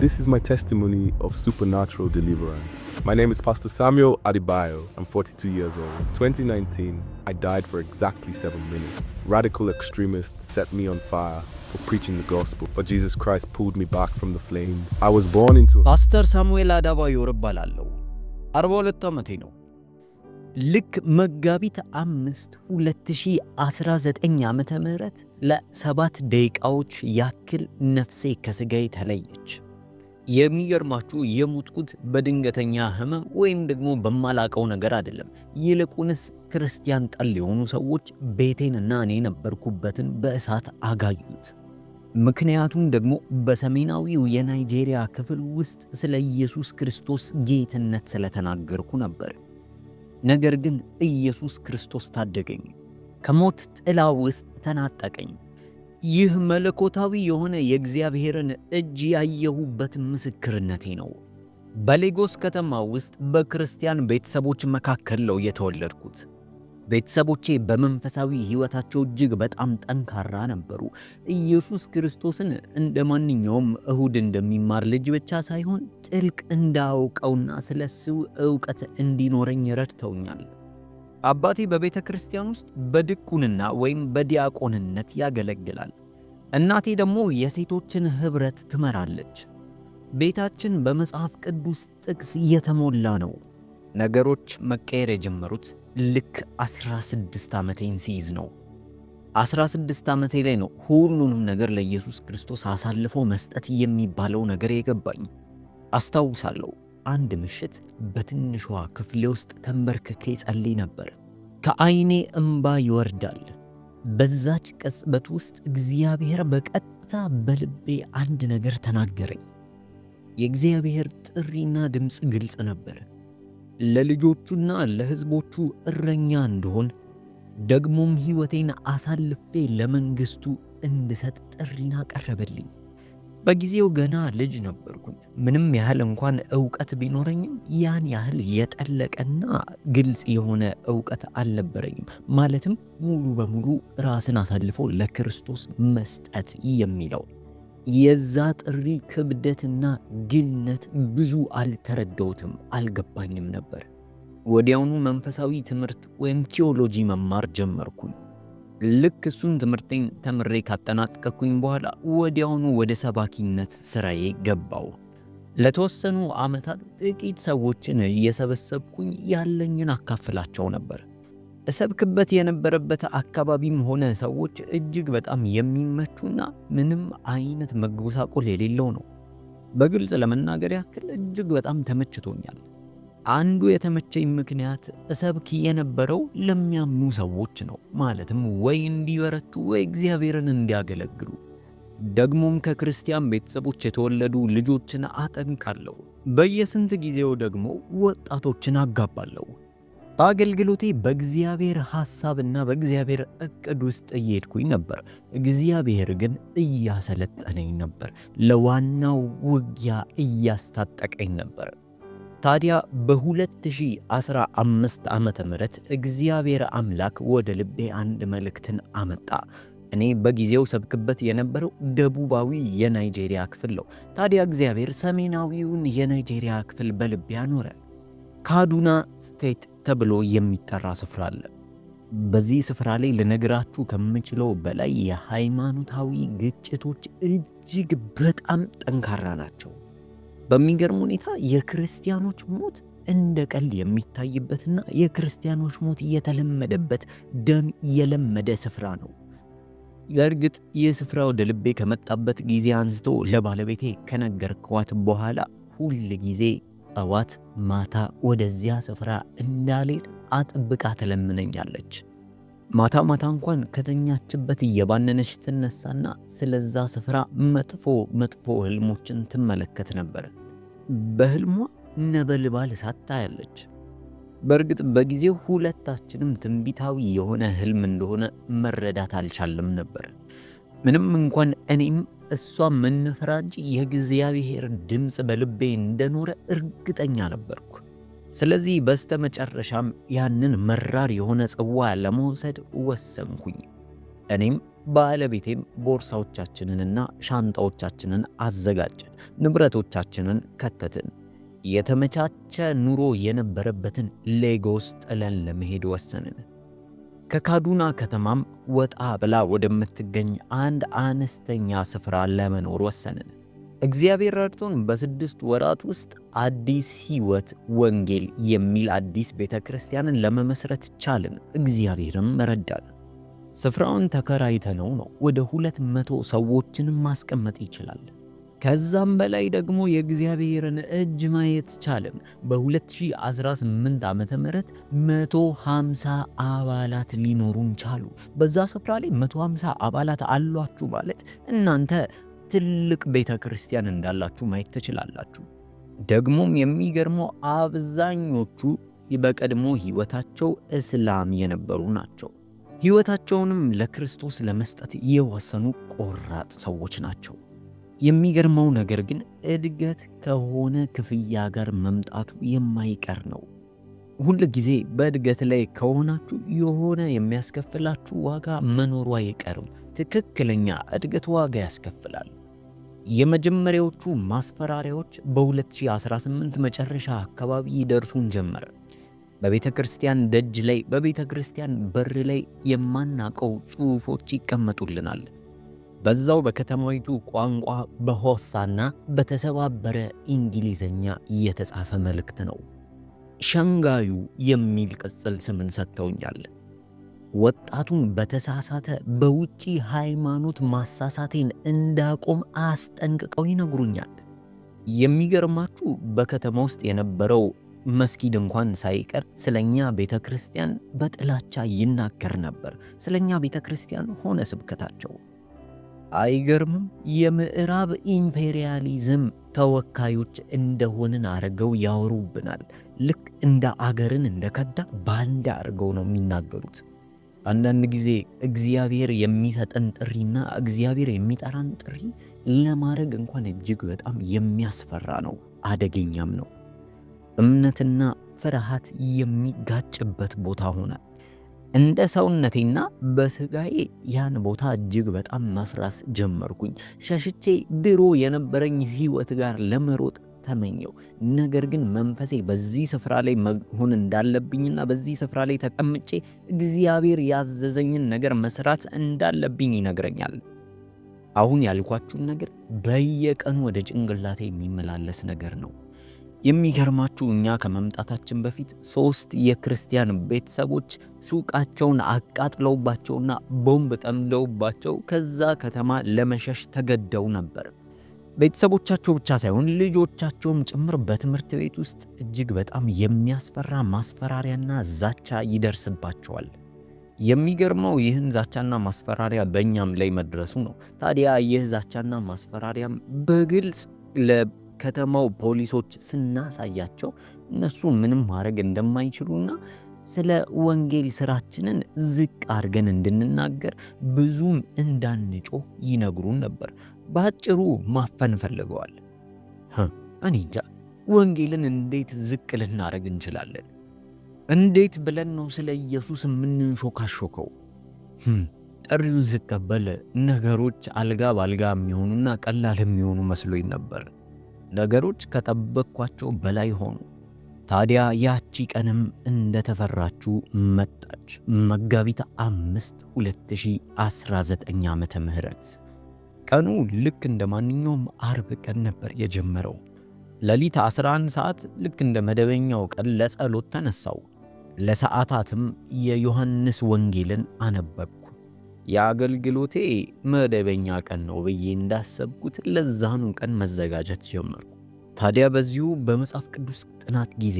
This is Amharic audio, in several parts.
This is my testimony of supernatural deliverance. My name is Pastor Samuel Adebayo. I'm 42 years old. 2019, I died for exactly 7 minutes. Radical extremists set me on fire for preaching the gospel, but Jesus Christ pulled me back from the flames. I was born into Pastor Samuel Adebayo እባላለሁ 42 ዓመቴ ነው። ልክ መጋቢት 5 2019 ዓመተ ምህረት ለ7 ደቂቃዎች ያክል ነፍሴ ከስጋዬ ተለየች። የሚገርማችሁ የሞትኩት በድንገተኛ ህመም ወይም ደግሞ በማላቀው ነገር አይደለም። ይልቁንስ ክርስቲያን ጠል የሆኑ ሰዎች ቤቴንና እኔ ነበርኩበትን በእሳት አጋዩት። ምክንያቱም ደግሞ በሰሜናዊው የናይጄሪያ ክፍል ውስጥ ስለ ኢየሱስ ክርስቶስ ጌትነት ስለተናገርኩ ነበር። ነገር ግን ኢየሱስ ክርስቶስ ታደገኝ፣ ከሞት ጥላ ውስጥ ተናጠቀኝ። ይህ መለኮታዊ የሆነ የእግዚአብሔርን እጅ ያየሁበት ምስክርነቴ ነው። በሌጎስ ከተማ ውስጥ በክርስቲያን ቤተሰቦች መካከል ነው የተወለድኩት። ቤተሰቦቼ በመንፈሳዊ ሕይወታቸው እጅግ በጣም ጠንካራ ነበሩ። ኢየሱስ ክርስቶስን እንደ ማንኛውም እሁድ እንደሚማር ልጅ ብቻ ሳይሆን ጥልቅ እንዳውቀውና ስለሱ ዕውቀት እንዲኖረኝ ረድተውኛል። አባቴ በቤተ ክርስቲያን ውስጥ በድቁንና ወይም በዲያቆንነት ያገለግላል። እናቴ ደግሞ የሴቶችን ኅብረት ትመራለች። ቤታችን በመጽሐፍ ቅዱስ ጥቅስ የተሞላ ነው። ነገሮች መቀየር የጀመሩት ልክ 16 ዓመቴን ሲይዝ ነው። 16 ዓመቴ ላይ ነው ሁሉንም ነገር ለኢየሱስ ክርስቶስ አሳልፎ መስጠት የሚባለው ነገር የገባኝ። አስታውሳለሁ አንድ ምሽት በትንሿ ክፍሌ ውስጥ ተንበርክኬ ጸልይ ነበር። ከዓይኔ እንባ ይወርዳል። በዛች ቅጽበት ውስጥ እግዚአብሔር በቀጥታ በልቤ አንድ ነገር ተናገረኝ። የእግዚአብሔር ጥሪና ድምፅ ግልጽ ነበር። ለልጆቹና ለሕዝቦቹ እረኛ እንደሆን ደግሞም ሕይወቴን አሳልፌ ለመንግሥቱ እንድሰጥ ጥሪን አቀረበልኝ። በጊዜው ገና ልጅ ነበርኩኝ። ምንም ያህል እንኳን ዕውቀት ቢኖረኝም ያን ያህል የጠለቀና ግልጽ የሆነ ዕውቀት አልነበረኝም። ማለትም ሙሉ በሙሉ ራስን አሳልፎ ለክርስቶስ መስጠት የሚለው የዛ ጥሪ ክብደትና ግልነት ብዙ አልተረዳሁትም፣ አልገባኝም ነበር። ወዲያውኑ መንፈሳዊ ትምህርት ወይም ቲዮሎጂ መማር ጀመርኩኝ። ልክ እሱን ትምህርቴን ተምሬ ካጠናቀቅኩኝ በኋላ ወዲያውኑ ወደ ሰባኪነት ስራዬ ገባው። ለተወሰኑ ዓመታት ጥቂት ሰዎችን እየሰበሰብኩኝ ያለኝን አካፍላቸው ነበር። እሰብክበት የነበረበት አካባቢም ሆነ ሰዎች እጅግ በጣም የሚመቹና ምንም አይነት መጎሳቆል የሌለው ነው። በግልጽ ለመናገር ያክል እጅግ በጣም ተመችቶኛል። አንዱ የተመቸኝ ምክንያት እሰብክ የነበረው ለሚያምኑ ሰዎች ነው። ማለትም ወይ እንዲበረቱ ወይ እግዚአብሔርን እንዲያገለግሉ። ደግሞም ከክርስቲያን ቤተሰቦች የተወለዱ ልጆችን አጠንቃለሁ። በየስንት ጊዜው ደግሞ ወጣቶችን አጋባለሁ። በአገልግሎቴ በእግዚአብሔር ሐሳብና በእግዚአብሔር ዕቅድ ውስጥ እየሄድኩኝ ነበር። እግዚአብሔር ግን እያሰለጠነኝ ነበር፣ ለዋናው ውጊያ እያስታጠቀኝ ነበር። ታዲያ በ2015 ዓመተ ምህረት እግዚአብሔር አምላክ ወደ ልቤ አንድ መልእክትን አመጣ። እኔ በጊዜው ሰብክበት የነበረው ደቡባዊ የናይጄሪያ ክፍል ነው። ታዲያ እግዚአብሔር ሰሜናዊውን የናይጄሪያ ክፍል በልቤ አኖረ። ካዱና ስቴት ተብሎ የሚጠራ ስፍራ አለ። በዚህ ስፍራ ላይ ልነግራችሁ ከምችለው በላይ የሃይማኖታዊ ግጭቶች እጅግ በጣም ጠንካራ ናቸው። በሚገርም ሁኔታ የክርስቲያኖች ሞት እንደ ቀልድ የሚታይበትና የክርስቲያኖች ሞት የተለመደበት ደም የለመደ ስፍራ ነው። በእርግጥ ይህ ስፍራ ወደ ልቤ ከመጣበት ጊዜ አንስቶ ለባለቤቴ ከነገርኳት በኋላ ሁል ጊዜ ጠዋት ማታ ወደዚያ ስፍራ እንዳልሄድ አጥብቃ ትለምነኛለች። ማታ ማታ እንኳን ከተኛችበት እየባነነች ትነሳና ስለዛ ስፍራ መጥፎ ህልሞችን ትመለከት ነበር። በህልሟ ነበልባል እሳት ታያለች። በእርግጥ በጊዜው ሁለታችንም ትንቢታዊ የሆነ ህልም እንደሆነ መረዳት አልቻለም ነበር። ምንም እንኳን እኔም እሷም ምንፈራ እንጂ የእግዚአብሔር ድምፅ በልቤ እንደኖረ እርግጠኛ ነበርኩ። ስለዚህ በስተመጨረሻም ያንን መራር የሆነ ጽዋ ለመውሰድ ወሰንኩኝ። እኔም ባለቤቴም ቦርሳዎቻችንንና ሻንጣዎቻችንን አዘጋጀን፣ ንብረቶቻችንን ከተትን። የተመቻቸ ኑሮ የነበረበትን ሌጎስ ጥለን ለመሄድ ወሰንን። ከካዱና ከተማም ወጣ ብላ ወደምትገኝ አንድ አነስተኛ ስፍራ ለመኖር ወሰንን። እግዚአብሔር ረድቶን በ6 ወራት ውስጥ አዲስ ሕይወት ወንጌል የሚል አዲስ ቤተ ክርስቲያንን ለመመስረት ቻልን። እግዚአብሔርም ረዳን። ስፍራውን ተከራይተነው ነው ወደ 200 ሰዎችንም ማስቀመጥ ይችላል። ከዛም በላይ ደግሞ የእግዚአብሔርን እጅ ማየት ቻልን። በ2018 ዓመተ ምህረት 150 አባላት ሊኖሩን ቻሉ። በዛ ስፍራ ላይ 150 አባላት አሏችሁ ማለት እናንተ ትልቅ ቤተ ክርስቲያን እንዳላችሁ ማየት ትችላላችሁ። ደግሞም የሚገርመው አብዛኞቹ በቀድሞ ሕይወታቸው እስላም የነበሩ ናቸው። ሕይወታቸውንም ለክርስቶስ ለመስጠት የወሰኑ ቆራጥ ሰዎች ናቸው። የሚገርመው ነገር ግን እድገት ከሆነ ክፍያ ጋር መምጣቱ የማይቀር ነው። ሁል ጊዜ በእድገት ላይ ከሆናችሁ የሆነ የሚያስከፍላችሁ ዋጋ መኖሩ አይቀርም። ትክክለኛ እድገት ዋጋ ያስከፍላል። የመጀመሪያዎቹ ማስፈራሪያዎች በ2018 መጨረሻ አካባቢ ይደርሱን ጀመረ። በቤተ ክርስቲያን ደጅ ላይ፣ በቤተ ክርስቲያን በር ላይ የማናቀው ጽሑፎች ይቀመጡልናል። በዛው በከተማይቱ ቋንቋ በሆሳና በተሰባበረ እንግሊዘኛ የተጻፈ መልእክት ነው። ሸንጋዩ የሚል ቅጽል ስምን ሰጥተውኛል። ወጣቱን በተሳሳተ በውጪ ሃይማኖት ማሳሳቴን እንዳቆም አስጠንቅቀው ይነግሩኛል። የሚገርማችሁ በከተማ ውስጥ የነበረው መስጊድ እንኳን ሳይቀር ስለኛ ቤተ ክርስቲያን በጥላቻ ይናገር ነበር። ስለኛ ቤተ ክርስቲያን ሆነ ስብከታቸው። አይገርምም? የምዕራብ ኢምፔሪያሊዝም ተወካዮች እንደሆንን አርገው ያወሩብናል። ልክ እንደ አገርን እንደከዳ ባንዳ አርገው ነው የሚናገሩት። አንዳንድ ጊዜ እግዚአብሔር የሚሰጠን ጥሪና እግዚአብሔር የሚጠራን ጥሪ ለማድረግ እንኳን እጅግ በጣም የሚያስፈራ ነው፣ አደገኛም ነው። እምነትና ፍርሃት የሚጋጭበት ቦታ ሆነ። እንደ ሰውነቴና በስጋዬ ያን ቦታ እጅግ በጣም መፍራት ጀመርኩኝ። ሸሽቼ ድሮ የነበረኝ ሕይወት ጋር ለመሮጥ ተመኘው። ነገር ግን መንፈሴ በዚህ ስፍራ ላይ መሆን እንዳለብኝና በዚህ ስፍራ ላይ ተቀምጬ እግዚአብሔር ያዘዘኝን ነገር መስራት እንዳለብኝ ይነግረኛል። አሁን ያልኳችሁን ነገር በየቀኑ ወደ ጭንቅላቴ የሚመላለስ ነገር ነው። የሚገርማችሁ እኛ ከመምጣታችን በፊት 3 የክርስቲያን ቤተሰቦች ሱቃቸውን አቃጥለውባቸውና ቦምብ ጠምደውባቸው ከዛ ከተማ ለመሸሽ ተገደው ነበር። ቤተሰቦቻቸው ብቻ ሳይሆን ልጆቻቸውም ጭምር በትምህርት ቤት ውስጥ እጅግ በጣም የሚያስፈራ ማስፈራሪያና ዛቻ ይደርስባቸዋል። የሚገርመው ይህን ዛቻና ማስፈራሪያ በእኛም ላይ መድረሱ ነው። ታዲያ ይህ ዛቻና ማስፈራሪያም በግልጽ ከተማው ፖሊሶች ስናሳያቸው እነሱ ምንም ማድረግ እንደማይችሉና ስለ ወንጌል ስራችንን ዝቅ አድርገን እንድንናገር ብዙም እንዳንጮህ ይነግሩን ነበር። በአጭሩ ማፈን ፈልገዋል። እኔ እንጃ ወንጌልን እንዴት ዝቅ ልናደርግ እንችላለን? እንዴት ብለን ነው ስለ ኢየሱስ የምንሾካሾከው? ጥሪውን ስቀበል ነገሮች አልጋ ባልጋ የሚሆኑና ቀላል የሚሆኑ መስሎኝ ነበር። ነገሮች ከጠበቅኳቸው በላይ ሆኑ። ታዲያ ያቺ ቀንም እንደተፈራችው መጣች። መጋቢት 5 2019 ዓመተ ምህረት ቀኑ ልክ እንደ ማንኛውም አርብ ቀን ነበር የጀመረው። ሌሊት 11 ሰዓት ልክ እንደ መደበኛው ቀን ለጸሎት ተነሳው። ለሰዓታትም የዮሐንስ ወንጌልን አነበብኩ። የአገልግሎቴ መደበኛ ቀን ነው ብዬ እንዳሰብኩት ለዛኑ ቀን መዘጋጀት ጀመርኩ። ታዲያ በዚሁ በመጽሐፍ ቅዱስ ጥናት ጊዜ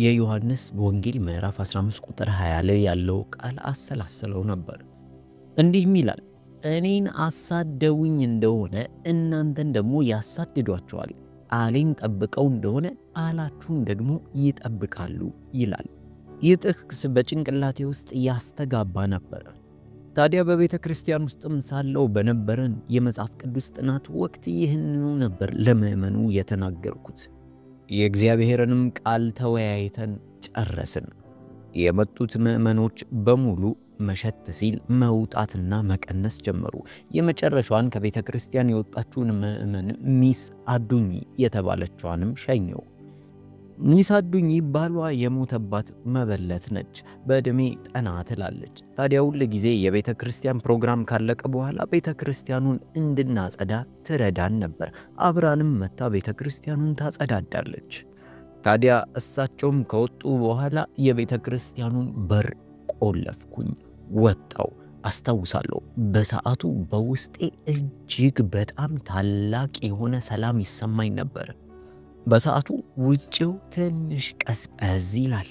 የዮሐንስ ወንጌል ምዕራፍ 15 ቁጥር 20 ላይ ያለው ቃል አሰላሰለው ነበር። እንዲህም ይላል፣ እኔን አሳደውኝ እንደሆነ እናንተን ደግሞ ያሳድዷቸዋል፣ ቃሌን ጠብቀው እንደሆነ ቃላችሁን ደግሞ ይጠብቃሉ ይላል። ይህ ጥቅስ በጭንቅላቴ ውስጥ ያስተጋባ ነበር። ታዲያ በቤተ ክርስቲያን ውስጥም ሳለው በነበረን የመጽሐፍ ቅዱስ ጥናት ወቅት ይህንኑ ነበር ለምእመኑ የተናገርኩት። የእግዚአብሔርንም ቃል ተወያይተን ጨረስን። የመጡት ምእመኖች በሙሉ መሸት ሲል መውጣትና መቀነስ ጀመሩ። የመጨረሻዋን ከቤተ ክርስቲያን የወጣችውን ምእመን ሚስ አዱኝ የተባለችዋንም ሸኘው። ሚስ አዱኝ ባሏ የሞተባት መበለት ነች። በዕድሜ ጠና ትላለች። ታዲያ ሁል ጊዜ የቤተ ክርስቲያን ፕሮግራም ካለቀ በኋላ ቤተ ክርስቲያኑን እንድናጸዳ ትረዳን ነበር። አብራንም መታ ቤተ ክርስቲያኑን ታጸዳዳለች። ታዲያ እሳቸውም ከወጡ በኋላ የቤተ ክርስቲያኑን በር ቆለፍኩኝ፣ ወጣው። አስታውሳለሁ በሰዓቱ በውስጤ እጅግ በጣም ታላቅ የሆነ ሰላም ይሰማኝ ነበር። በሰዓቱ ውጭው ትንሽ ቀዝቀዝ ይላል።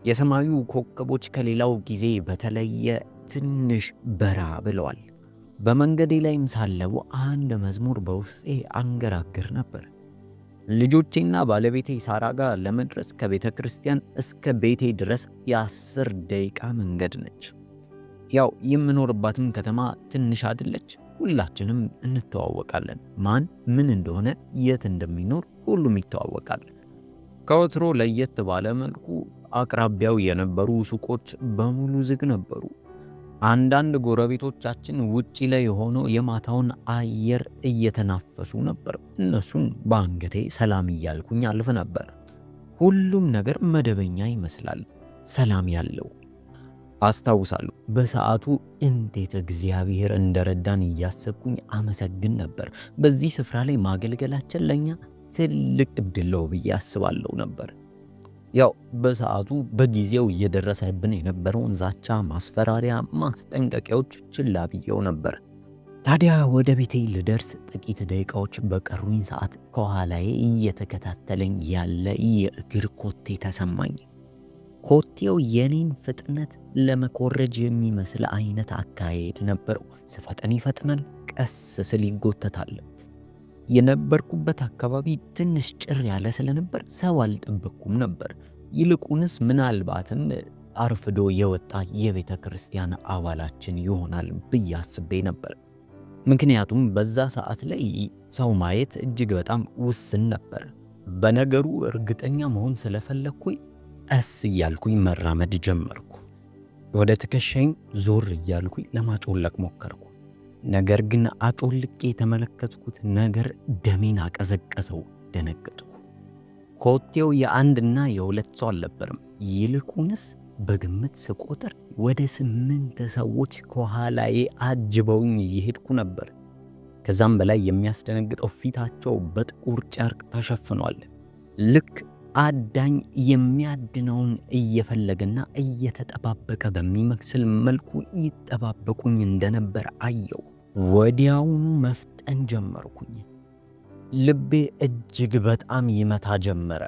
የሰማዩ ኮከቦች ከሌላው ጊዜ በተለየ ትንሽ በራ ብለዋል። በመንገዴ ላይም ሳለው አንድ መዝሙር በውስጤ አንገራግር ነበር። ልጆቼና ባለቤቴ ሳራ ጋር ለመድረስ ከቤተ ክርስቲያን እስከ ቤቴ ድረስ የ10 ደቂቃ መንገድ ነች። ያው የምኖርባትም ከተማ ትንሽ አይደለች። ሁላችንም እንተዋወቃለን። ማን ምን እንደሆነ የት እንደሚኖር ሁሉም ይተዋወቃል። ከወትሮ ለየት ባለ መልኩ አቅራቢያው የነበሩ ሱቆች በሙሉ ዝግ ነበሩ። አንዳንድ ጎረቤቶቻችን ውጪ ላይ ሆነው የማታውን አየር እየተናፈሱ ነበር። እነሱን በአንገቴ ሰላም እያልኩኝ አልፍ ነበር። ሁሉም ነገር መደበኛ ይመስላል፣ ሰላም ያለው። አስታውሳለሁ በሰዓቱ እንዴት እግዚአብሔር እንደረዳን እያሰብኩኝ አመሰግን ነበር። በዚህ ስፍራ ላይ ማገልገላችን ለኛ ትልቅ ዕድል ነው ብዬ አስባለሁ ነበር። ያው በሰዓቱ በጊዜው እየደረሰብን የነበረውን ዛቻ፣ ማስፈራሪያ፣ ማስጠንቀቂያዎች ችላ ብዬው ነበር። ታዲያ ወደ ቤቴ ልደርስ ጥቂት ደቂቃዎች በቀሩኝ ሰዓት ከኋላዬ እየተከታተለኝ ያለ የእግር ኮቴ ተሰማኝ። ኮቴው የኔን ፍጥነት ለመኮረጅ የሚመስል አይነት አካሄድ ነበረው። ስፈጠን ይፈጥናል፣ ቀስ ስል ይጎተታል። የነበርኩበት አካባቢ ትንሽ ጭር ያለ ስለነበር ሰው አልጠበቅኩም ነበር። ይልቁንስ ምናልባትም አርፍዶ የወጣ የቤተ ክርስቲያን አባላችን ይሆናል ብዬ አስቤ ነበር። ምክንያቱም በዛ ሰዓት ላይ ሰው ማየት እጅግ በጣም ውስን ነበር። በነገሩ እርግጠኛ መሆን ስለፈለግኩኝ ቀስ እያልኩኝ መራመድ ጀመርኩ። ወደ ትከሻዬም ዞር እያልኩኝ ለማጮለቅ ሞከርኩ። ነገር ግን አጮልቄ የተመለከትኩት ነገር ደሜን አቀዘቀዘው። ደነገጥኩ። ኮቴው የአንድና የሁለት ሰው አልነበረም። ይልቁንስ በግምት ስቆጥር ወደ 8 ሰዎች ከኋላዬ አጅበውኝ እየሄድኩ ነበር። ከዛም በላይ የሚያስደነግጠው ፊታቸው በጥቁር ጨርቅ ተሸፍኗል። ልክ አዳኝ የሚያድነውን እየፈለገና እየተጠባበቀ በሚመስል መልኩ ይጠባበቁኝ እንደነበር አየው። ወዲያውኑ መፍጠን ጀመርኩኝ። ልቤ እጅግ በጣም ይመታ ጀመረ።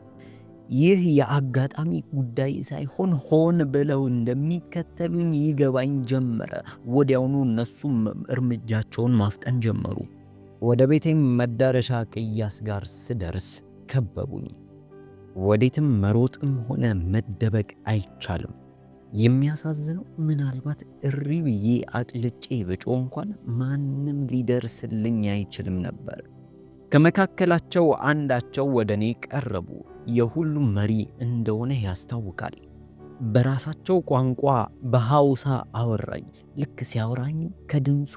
ይህ የአጋጣሚ ጉዳይ ሳይሆን ሆን ብለው እንደሚከተሉኝ ይገባኝ ጀመረ። ወዲያውኑ እነሱም እርምጃቸውን ማፍጠን ጀመሩ። ወደ ቤቴም መዳረሻ ቅያስ ጋር ስደርስ ከበቡኝ። ወዴትም መሮጥም ሆነ መደበቅ አይቻልም። የሚያሳዝነው ምናልባት እሪ ብዬ አቅልጬ ብጮህ እንኳን ማንም ሊደርስልኝ አይችልም ነበር። ከመካከላቸው አንዳቸው ወደ እኔ ቀረቡ። የሁሉም መሪ እንደሆነ ያስታውቃል። በራሳቸው ቋንቋ በሐውሳ አወራኝ። ልክ ሲያወራኝ ከድምፁ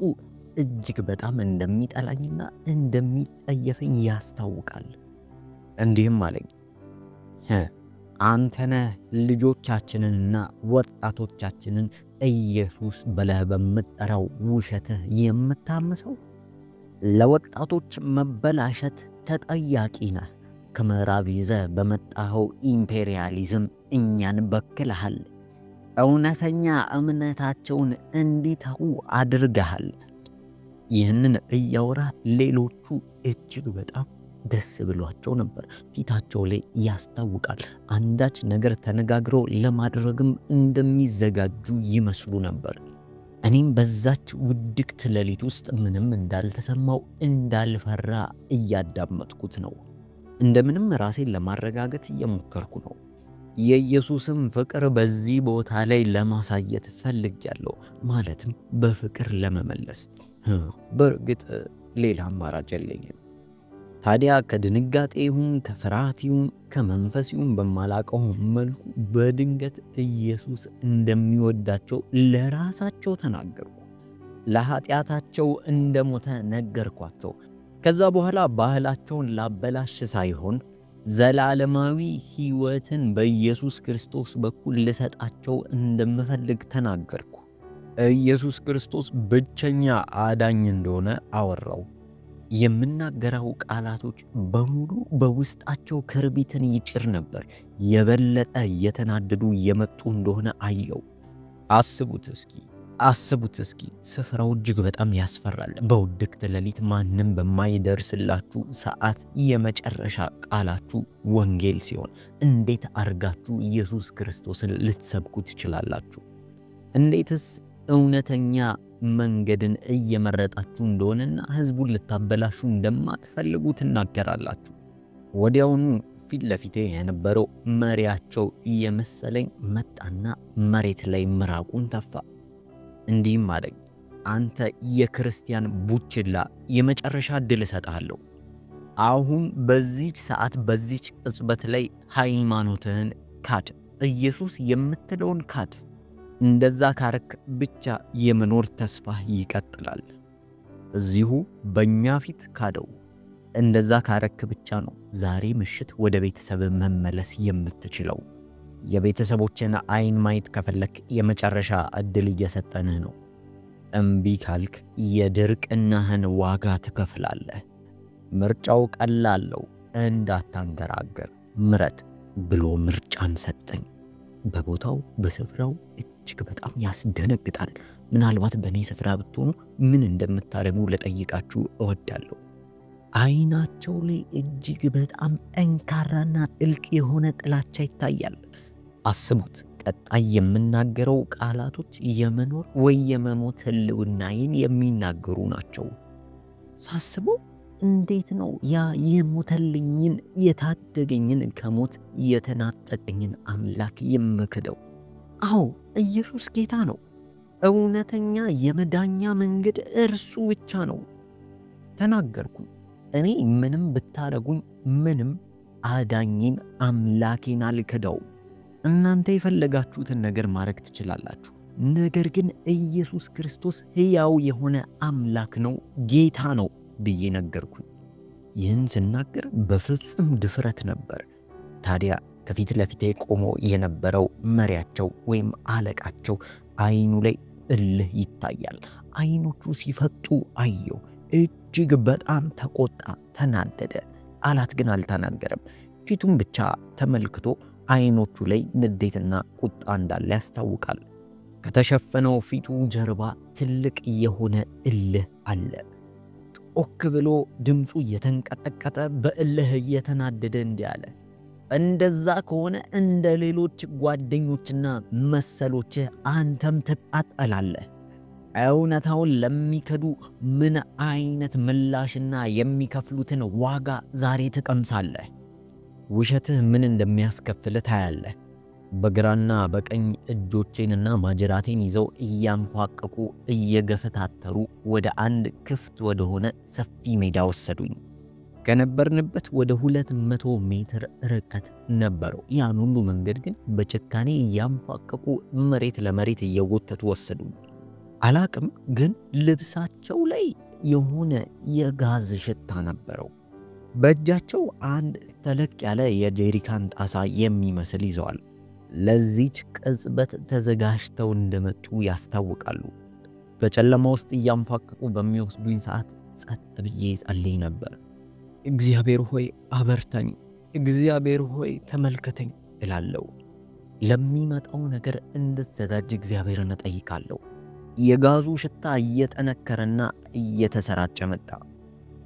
እጅግ በጣም እንደሚጠላኝና እንደሚጠየፈኝ ያስታውቃል። እንዲህም አለኝ፣ አንተነህ ልጆቻችንንና ወጣቶቻችንን ኢየሱስ ብለህ በምትጠራው ውሸትህ የምታምሰው? ለወጣቶች መበላሸት ተጠያቂ ነህ። ከምዕራብ ይዘህ በመጣኸው ኢምፔሪያሊዝም እኛን በክለሃል። እውነተኛ እምነታቸውን እንዲተዉ አድርገሃል። ይህንን እያወራ ሌሎቹ እጅግ በጣም ደስ ብሏቸው ነበር። ፊታቸው ላይ ያስታውቃል። አንዳች ነገር ተነጋግረው ለማድረግም እንደሚዘጋጁ ይመስሉ ነበር። እኔም በዛች ውድቅት ሌሊት ውስጥ ምንም እንዳልተሰማው እንዳልፈራ እያዳመጥኩት ነው። እንደምንም ራሴን ለማረጋጋት እየሞከርኩ ነው። የኢየሱስም ፍቅር በዚህ ቦታ ላይ ለማሳየት ፈልጌያለሁ፣ ማለትም በፍቅር ለመመለስ። በእርግጥ ሌላ አማራጭ የለኝም። ታዲያ ከድንጋጤ ይሁን ከፍርሃት ይሁን ከመንፈስ ይሁን በማላቀው መልኩ በድንገት ኢየሱስ እንደሚወዳቸው ለራሳቸው ተናገርኩ። ለኃጢአታቸው እንደሞተ ነገርኳቸው። ከዛ በኋላ ባህላቸውን ላበላሽ ሳይሆን ዘላለማዊ ሕይወትን በኢየሱስ ክርስቶስ በኩል ልሰጣቸው እንደምፈልግ ተናገርኩ። ኢየሱስ ክርስቶስ ብቸኛ አዳኝ እንደሆነ አወራው። የምናገረው ቃላቶች በሙሉ በውስጣቸው ክርቢትን ይጭር ነበር። የበለጠ እየተናደዱ የመጡ እንደሆነ አየው። አስቡት እስኪ ስፍራው እጅግ በጣም ያስፈራል። በውድቅት ሌሊት ማንም በማይደርስላችሁ ሰዓት የመጨረሻ ቃላችሁ ወንጌል ሲሆን እንዴት አርጋችሁ ኢየሱስ ክርስቶስን ልትሰብኩ ትችላላችሁ? እንዴትስ እውነተኛ መንገድን እየመረጣችሁ እንደሆነና ህዝቡን ልታበላሹ እንደማትፈልጉ ትናገራላችሁ? ወዲያውኑ ፊት ለፊቴ የነበረው መሪያቸው እየመሰለኝ መጣና መሬት ላይ ምራቁን ተፋ። እንዲህም አለኝ፣ አንተ የክርስቲያን ቡችላ የመጨረሻ ዕድል እሰጥሃለሁ። አሁን በዚች ሰዓት በዚች ቅጽበት ላይ ሃይማኖትህን ካድ፣ ኢየሱስ የምትለውን ካድ። እንደዛ ካረክ ብቻ የመኖር ተስፋ ይቀጥላል። እዚሁ በእኛ ፊት ካደው። እንደዛ ካረክ ብቻ ነው ዛሬ ምሽት ወደ ቤተሰብ መመለስ የምትችለው። የቤተሰቦችን አይን ማየት ከፈለክ የመጨረሻ ዕድል እየሰጠንህ ነው። እምቢ ካልክ የድርቅናህን ዋጋ ትከፍላለህ። ምርጫው ቀላል ነው፣ እንዳታንገራገር ምረጥ ብሎ ምርጫን ሰጠኝ። በቦታው በስፍራው እጅግ በጣም ያስደነግጣል። ምናልባት በእኔ ስፍራ ብትሆኑ ምን እንደምታደርጉ ልጠይቃችሁ እወዳለሁ። አይናቸው ላይ እጅግ በጣም ጠንካራና ጥልቅ የሆነ ጥላቻ ይታያል። አስቡት፣ ቀጣይ የምናገረው ቃላቶች የመኖር ወይ የመሞት ህልውናዬን የሚናገሩ ናቸው። ሳስበው እንዴት ነው ያ የሞተልኝን የታደገኝን ከሞት የተናጠቀኝን አምላክ የምክደው? አዎ ኢየሱስ ጌታ ነው። እውነተኛ የመዳኛ መንገድ እርሱ ብቻ ነው። ተናገርኩ። እኔ ምንም ብታረጉኝ ምንም አዳኝን አምላኬን አልክደውም። እናንተ የፈለጋችሁትን ነገር ማድረግ ትችላላችሁ። ነገር ግን ኢየሱስ ክርስቶስ ሕያው የሆነ አምላክ ነው፣ ጌታ ነው ብዬ ነገርኩኝ። ይህን ስናገር በፍጹም ድፍረት ነበር። ታዲያ ከፊት ለፊቴ ቆሞ የነበረው መሪያቸው ወይም አለቃቸው አይኑ ላይ እልህ ይታያል። አይኖቹ ሲፈጡ አየው። እጅግ በጣም ተቆጣ፣ ተናደደ። ቃላት ግን አልተናገረም። ፊቱን ብቻ ተመልክቶ አይኖቹ ላይ ንዴትና ቁጣ እንዳለ ያስታውቃል። ከተሸፈነው ፊቱ ጀርባ ትልቅ የሆነ እልህ አለ። ጮክ ብሎ ድምፁ እየተንቀጠቀጠ በእልህ እየተናደደ እንዲህ አለ፣ እንደዛ ከሆነ እንደ ሌሎች ጓደኞችና መሰሎች አንተም ትቃጠላለህ። እውነታውን ለሚከዱ ምን አይነት ምላሽና የሚከፍሉትን ዋጋ ዛሬ ትቀምሳለህ። ውሸትህ ምን እንደሚያስከፍልህ ታያለህ። በግራና በቀኝ እጆቼንና ማጅራቴን ይዘው እያንፏቀቁ እየገፈታተሩ ወደ አንድ ክፍት ወደሆነ ሰፊ ሜዳ ወሰዱኝ። ከነበርንበት ወደ 200 ሜትር ርቀት ነበረው። ያን ሁሉ መንገድ ግን በጭካኔ እያንፏቀቁ መሬት ለመሬት እየጎተቱ ወሰዱኝ። አላቅም፣ ግን ልብሳቸው ላይ የሆነ የጋዝ ሽታ ነበረው። በእጃቸው አንድ ተለቅ ያለ የጄሪካን ጣሳ የሚመስል ይዘዋል። ለዚች ቅጽበት ተዘጋጅተው እንደመጡ ያስታውቃሉ። በጨለማ ውስጥ እያንፏቀቁ በሚወስዱኝ ሰዓት ጸጥ ብዬ ጸልይ ነበር። እግዚአብሔር ሆይ አበርታኝ፣ እግዚአብሔር ሆይ ተመልከተኝ እላለሁ። ለሚመጣው ነገር እንድዘጋጅ እግዚአብሔርን እጠይቃለሁ። የጋዙ ሽታ እየጠነከረና እየተሰራጨ መጣ።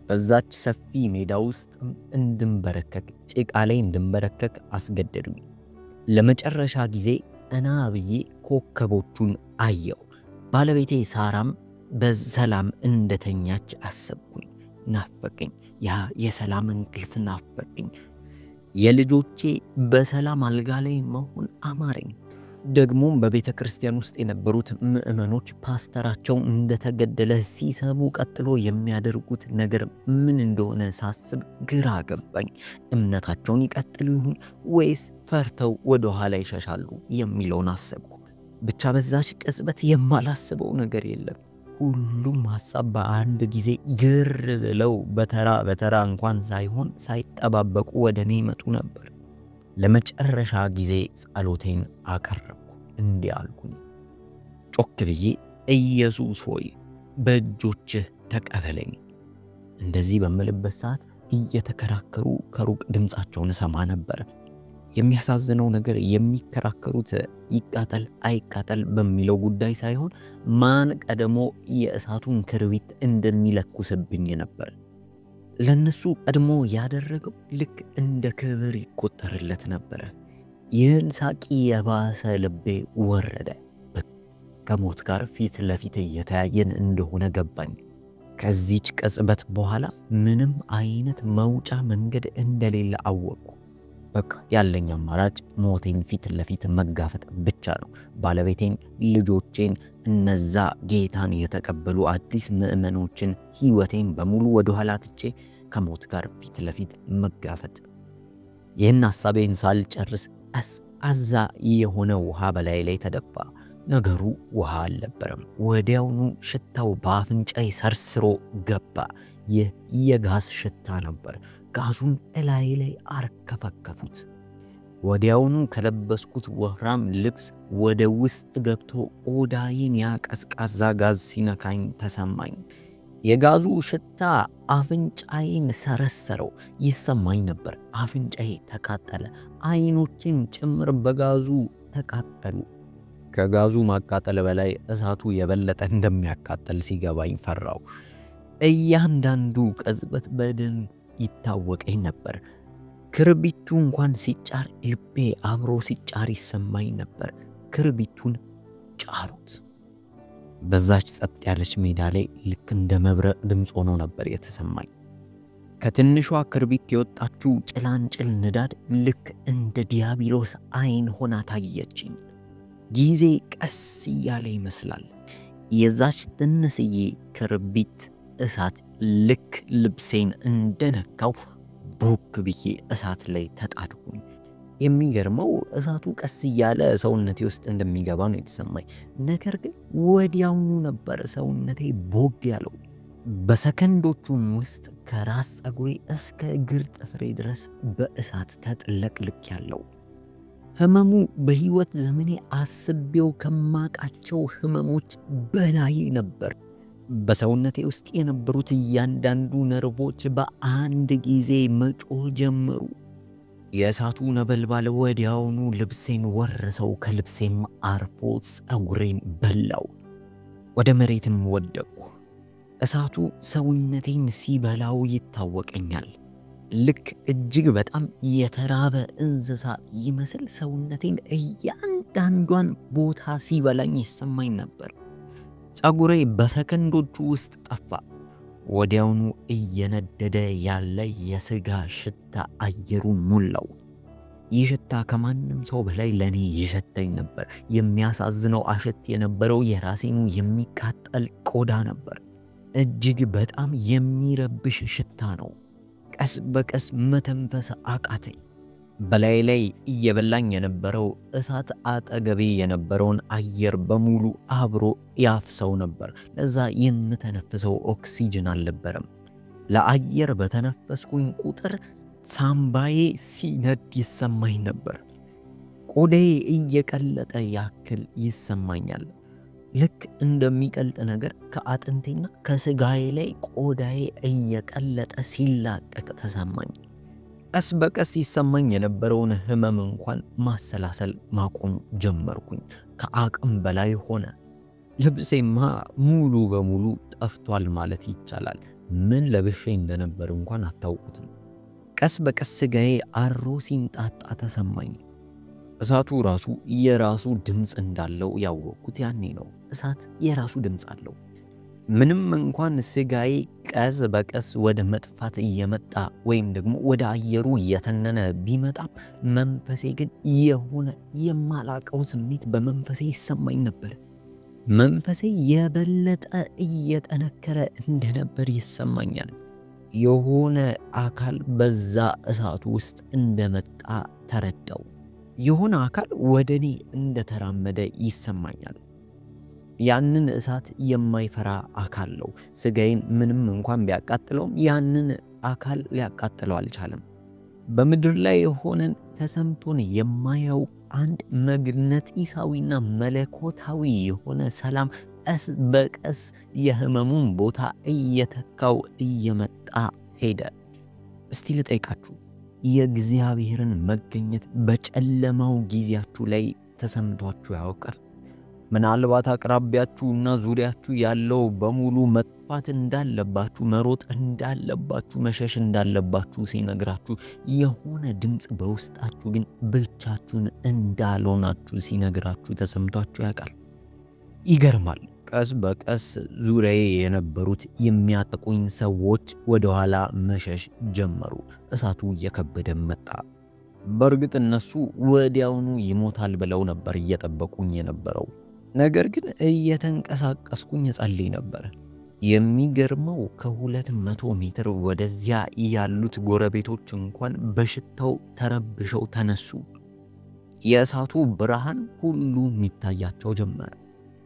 በዛች ሰፊ ሜዳ ውስጥ እንድንበረከክ፣ ጭቃ ላይ እንድንበረከክ አስገደዱኝ። ለመጨረሻ ጊዜ ቀና ብዬ ኮከቦቹን አየው። ባለቤቴ ሳራም በሰላም እንደተኛች አሰብኩኝ። ናፈቀኝ። ያ የሰላም እንቅልፍ ናፈቀኝ። የልጆቼ በሰላም አልጋ ላይ መሆን አማረኝ። ደግሞም በቤተ ክርስቲያን ውስጥ የነበሩት ምዕመኖች ፓስተራቸው እንደተገደለ ሲሰሙ ቀጥሎ የሚያደርጉት ነገር ምን እንደሆነ ሳስብ ግራ ገባኝ። እምነታቸውን ይቀጥሉ ይሁን ወይስ ፈርተው ወደ ኋላ ይሸሻሉ የሚለውን አሰብኩ። ብቻ በዛች ቅጽበት የማላስበው ነገር የለም። ሁሉም ሐሳብ በአንድ ጊዜ ግር ብለው በተራ በተራ እንኳን ሳይሆን ሳይጠባበቁ ወደ እኔ ይመጡ ነበር። ለመጨረሻ ጊዜ ጸሎቴን አቀረብኩ። እንዲህ አልኩኝ፣ ጮክ ብዬ ኢየሱስ ሆይ በእጆችህ ተቀበለኝ። እንደዚህ በምልበት ሰዓት እየተከራከሩ ከሩቅ ድምፃቸውን እሰማ ነበር። የሚያሳዝነው ነገር የሚከራከሩት ይቃጠል አይቃጠል በሚለው ጉዳይ ሳይሆን ማን ቀድሞ የእሳቱን ክርቢት እንደሚለኩስብኝ ነበር። ለነሱ ቀድሞ ያደረገው ልክ እንደ ክብር ይቆጠርለት ነበር። ይህን ሳቂ የባሰ ልቤ ወረደ። ከሞት ጋር ፊት ለፊት እየተያየን እንደሆነ ገባኝ። ከዚች ቅጽበት በኋላ ምንም አይነት መውጫ መንገድ እንደሌለ አወቅኩ። በቃ ያለኝ አማራጭ ሞቴን ፊት ለፊት መጋፈጥ ብቻ ነው። ባለቤቴን፣ ልጆቼን፣ እነዛ ጌታን የተቀበሉ አዲስ ምዕመኖችን፣ ህይወቴን በሙሉ ወደ ኋላ ትቼ ከሞት ጋር ፊት ለፊት መጋፈጥ። ይህን ሐሳቤን ሳልጨርስ ቀዝቃዛ የሆነ ውሃ በላይ ላይ ተደፋ። ነገሩ ውሃ አልነበረም። ወዲያውኑ ሽታው በአፍንጫዬ ሰርስሮ ገባ። ይህ የጋዝ ሽታ ነበር። ጋዙን እላይ ላይ አርከፈከፉት። ወዲያውኑ ከለበስኩት ወፍራም ልብስ ወደ ውስጥ ገብቶ ቆዳዬን ያ ቀዝቃዛ ጋዝ ሲነካኝ ተሰማኝ። የጋዙ ሽታ አፍንጫዬን ሰረሰረው። ይሰማኝ ነበር። አፍንጫዬ ተቃጠለ። አይኖችን ጭምር በጋዙ ተቃጠሉ። ከጋዙ ማቃጠል በላይ እሳቱ የበለጠ እንደሚያቃጠል ሲገባኝ ፈራው። እያንዳንዱ ቅጽበት በደንብ ይታወቀኝ ነበር። ክርቢቱ እንኳን ሲጫር ልቤ አብሮ ሲጫር ይሰማኝ ነበር። ክርቢቱን ጫሩት። በዛች ጸጥ ያለች ሜዳ ላይ ልክ እንደ መብረቅ ድምፅ ሆኖ ነበር የተሰማኝ። ከትንሿ ክርቢት የወጣችው ጭላንጭል ንዳድ ልክ እንደ ዲያብሎስ አይን ሆና ታየችኝ። ጊዜ ቀስ እያለ ይመስላል። የዛች ትንሽዬ ክርቢት እሳት ልክ ልብሴን እንደነካው ቦክ ብዬ እሳት ላይ ተጣድኩኝ። የሚገርመው እሳቱ ቀስ እያለ ሰውነቴ ውስጥ እንደሚገባ ነው የተሰማኝ። ነገር ግን ወዲያውኑ ነበር ሰውነቴ ቦግ ያለው። በሰከንዶቹም ውስጥ ከራስ ፀጉሬ እስከ እግር ጥፍሬ ድረስ በእሳት ተጥለቅልቅ ያለው። ህመሙ በህይወት ዘመኔ አስቤው ከማቃቸው ህመሞች በላይ ነበር። በሰውነቴ ውስጥ የነበሩት እያንዳንዱ ነርቮች በአንድ ጊዜ መጮህ ጀመሩ። የእሳቱ ነበልባል ወዲያውኑ ልብሴን ወረሰው። ከልብሴም አርፎ ፀጉሬን በላው። ወደ መሬትም ወደቅኩ። እሳቱ ሰውነቴን ሲበላው ይታወቀኛል። ልክ እጅግ በጣም የተራበ እንስሳ ይመስል ሰውነቴን እያንዳንዷን ቦታ ሲበላኝ ይሰማኝ ነበር። ፀጉሬ በሰከንዶቹ ውስጥ ጠፋ። ወዲያውኑ እየነደደ ያለ የስጋ ሽታ አየሩን ሞላው። ይህ ሽታ ከማንም ሰው በላይ ለኔ ይሸተኝ ነበር። የሚያሳዝነው አሸት የነበረው የራሴኑ የሚቃጠል ቆዳ ነበር። እጅግ በጣም የሚረብሽ ሽታ ነው። ቀስ በቀስ መተንፈስ አቃተኝ። በላይ ላይ እየበላኝ የነበረው እሳት አጠገቤ የነበረውን አየር በሙሉ አብሮ ያፍሰው ነበር። ለዛ የምተነፍሰው ኦክሲጅን አልነበረም። ለአየር በተነፈስኩኝ ቁጥር ሳምባዬ ሲነድ ይሰማኝ ነበር። ቆዳዬ እየቀለጠ ያክል ይሰማኛል። ልክ እንደሚቀልጥ ነገር ከአጥንቴና ከስጋዬ ላይ ቆዳዬ እየቀለጠ ሲላቀቅ ተሰማኝ። ቀስ በቀስ ሲሰማኝ የነበረውን ህመም እንኳን ማሰላሰል ማቆም ጀመርኩኝ። ከአቅም በላይ ሆነ። ልብሴማ ሙሉ በሙሉ ጠፍቷል ማለት ይቻላል። ምን ለብሼ እንደነበር እንኳን አታውቁትም። ቀስ በቀስ ስጋዬ አሮ ሲንጣጣ ተሰማኝ። እሳቱ ራሱ የራሱ ድምፅ እንዳለው ያወቅኩት ያኔ ነው። እሳት የራሱ ድምፅ አለው። ምንም እንኳን ስጋዬ ቀስ በቀስ ወደ መጥፋት እየመጣ ወይም ደግሞ ወደ አየሩ እየተነነ ቢመጣም መንፈሴ ግን የሆነ የማላቀው ስሜት በመንፈሴ ይሰማኝ ነበር። መንፈሴ የበለጠ እየጠነከረ እንደነበር ይሰማኛል። የሆነ አካል በዛ እሳት ውስጥ እንደመጣ ተረዳው። የሆነ አካል ወደ እኔ እንደተራመደ ይሰማኛል። ያንን እሳት የማይፈራ አካል ነው። ስጋዬን ምንም እንኳን ቢያቃጥለውም ያንን አካል ሊያቃጥለው አልቻለም። በምድር ላይ ሆነን ተሰምቶን የማያውቅ አንድ መግነጢሳዊና መለኮታዊ የሆነ ሰላም ቀስ በቀስ የህመሙን ቦታ እየተካው እየመጣ ሄደ። እስቲ ልጠይቃችሁ፣ የእግዚአብሔርን መገኘት በጨለማው ጊዜያችሁ ላይ ተሰምቷችሁ ያውቃል? ምናልባት አቅራቢያችሁና ዙሪያችሁ ያለው በሙሉ መጥፋት እንዳለባችሁ፣ መሮጥ እንዳለባችሁ፣ መሸሽ እንዳለባችሁ ሲነግራችሁ፣ የሆነ ድምፅ በውስጣችሁ ግን ብቻችሁን እንዳልሆናችሁ ሲነግራችሁ ተሰምቷችሁ ያውቃል? ይገርማል። ቀስ በቀስ ዙሪያዬ የነበሩት የሚያጠቁኝ ሰዎች ወደኋላ መሸሽ ጀመሩ። እሳቱ እየከበደ መጣ። በእርግጥ እነሱ ወዲያውኑ ይሞታል ብለው ነበር እየጠበቁኝ የነበረው። ነገር ግን እየተንቀሳቀስኩኝ እጸልይ ነበር። የሚገርመው ከ200 ሜትር ወደዚያ ያሉት ጎረቤቶች እንኳን በሽታው ተረብሸው ተነሱ። የእሳቱ ብርሃን ሁሉም ይታያቸው ጀመረ።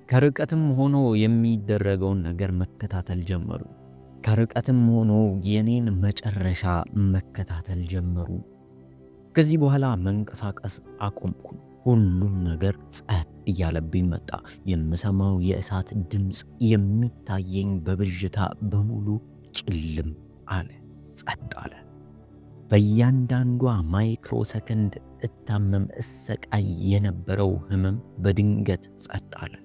ከርቀትም ሆኖ የሚደረገውን ነገር መከታተል ጀመሩ። ከርቀትም ሆኖ የኔን መጨረሻ መከታተል ጀመሩ። ከዚህ በኋላ መንቀሳቀስ አቆምኩ። ሁሉም ነገር ጸጥ እያለብኝ መጣ። የምሰማው የእሳት ድምፅ፣ የሚታየኝ በብዥታ በሙሉ ጭልም አለ፣ ጸጥ አለ። በእያንዳንዷ ማይክሮ ሰከንድ እታመም እሰቃይ የነበረው ህመም በድንገት ጸጥ አለ።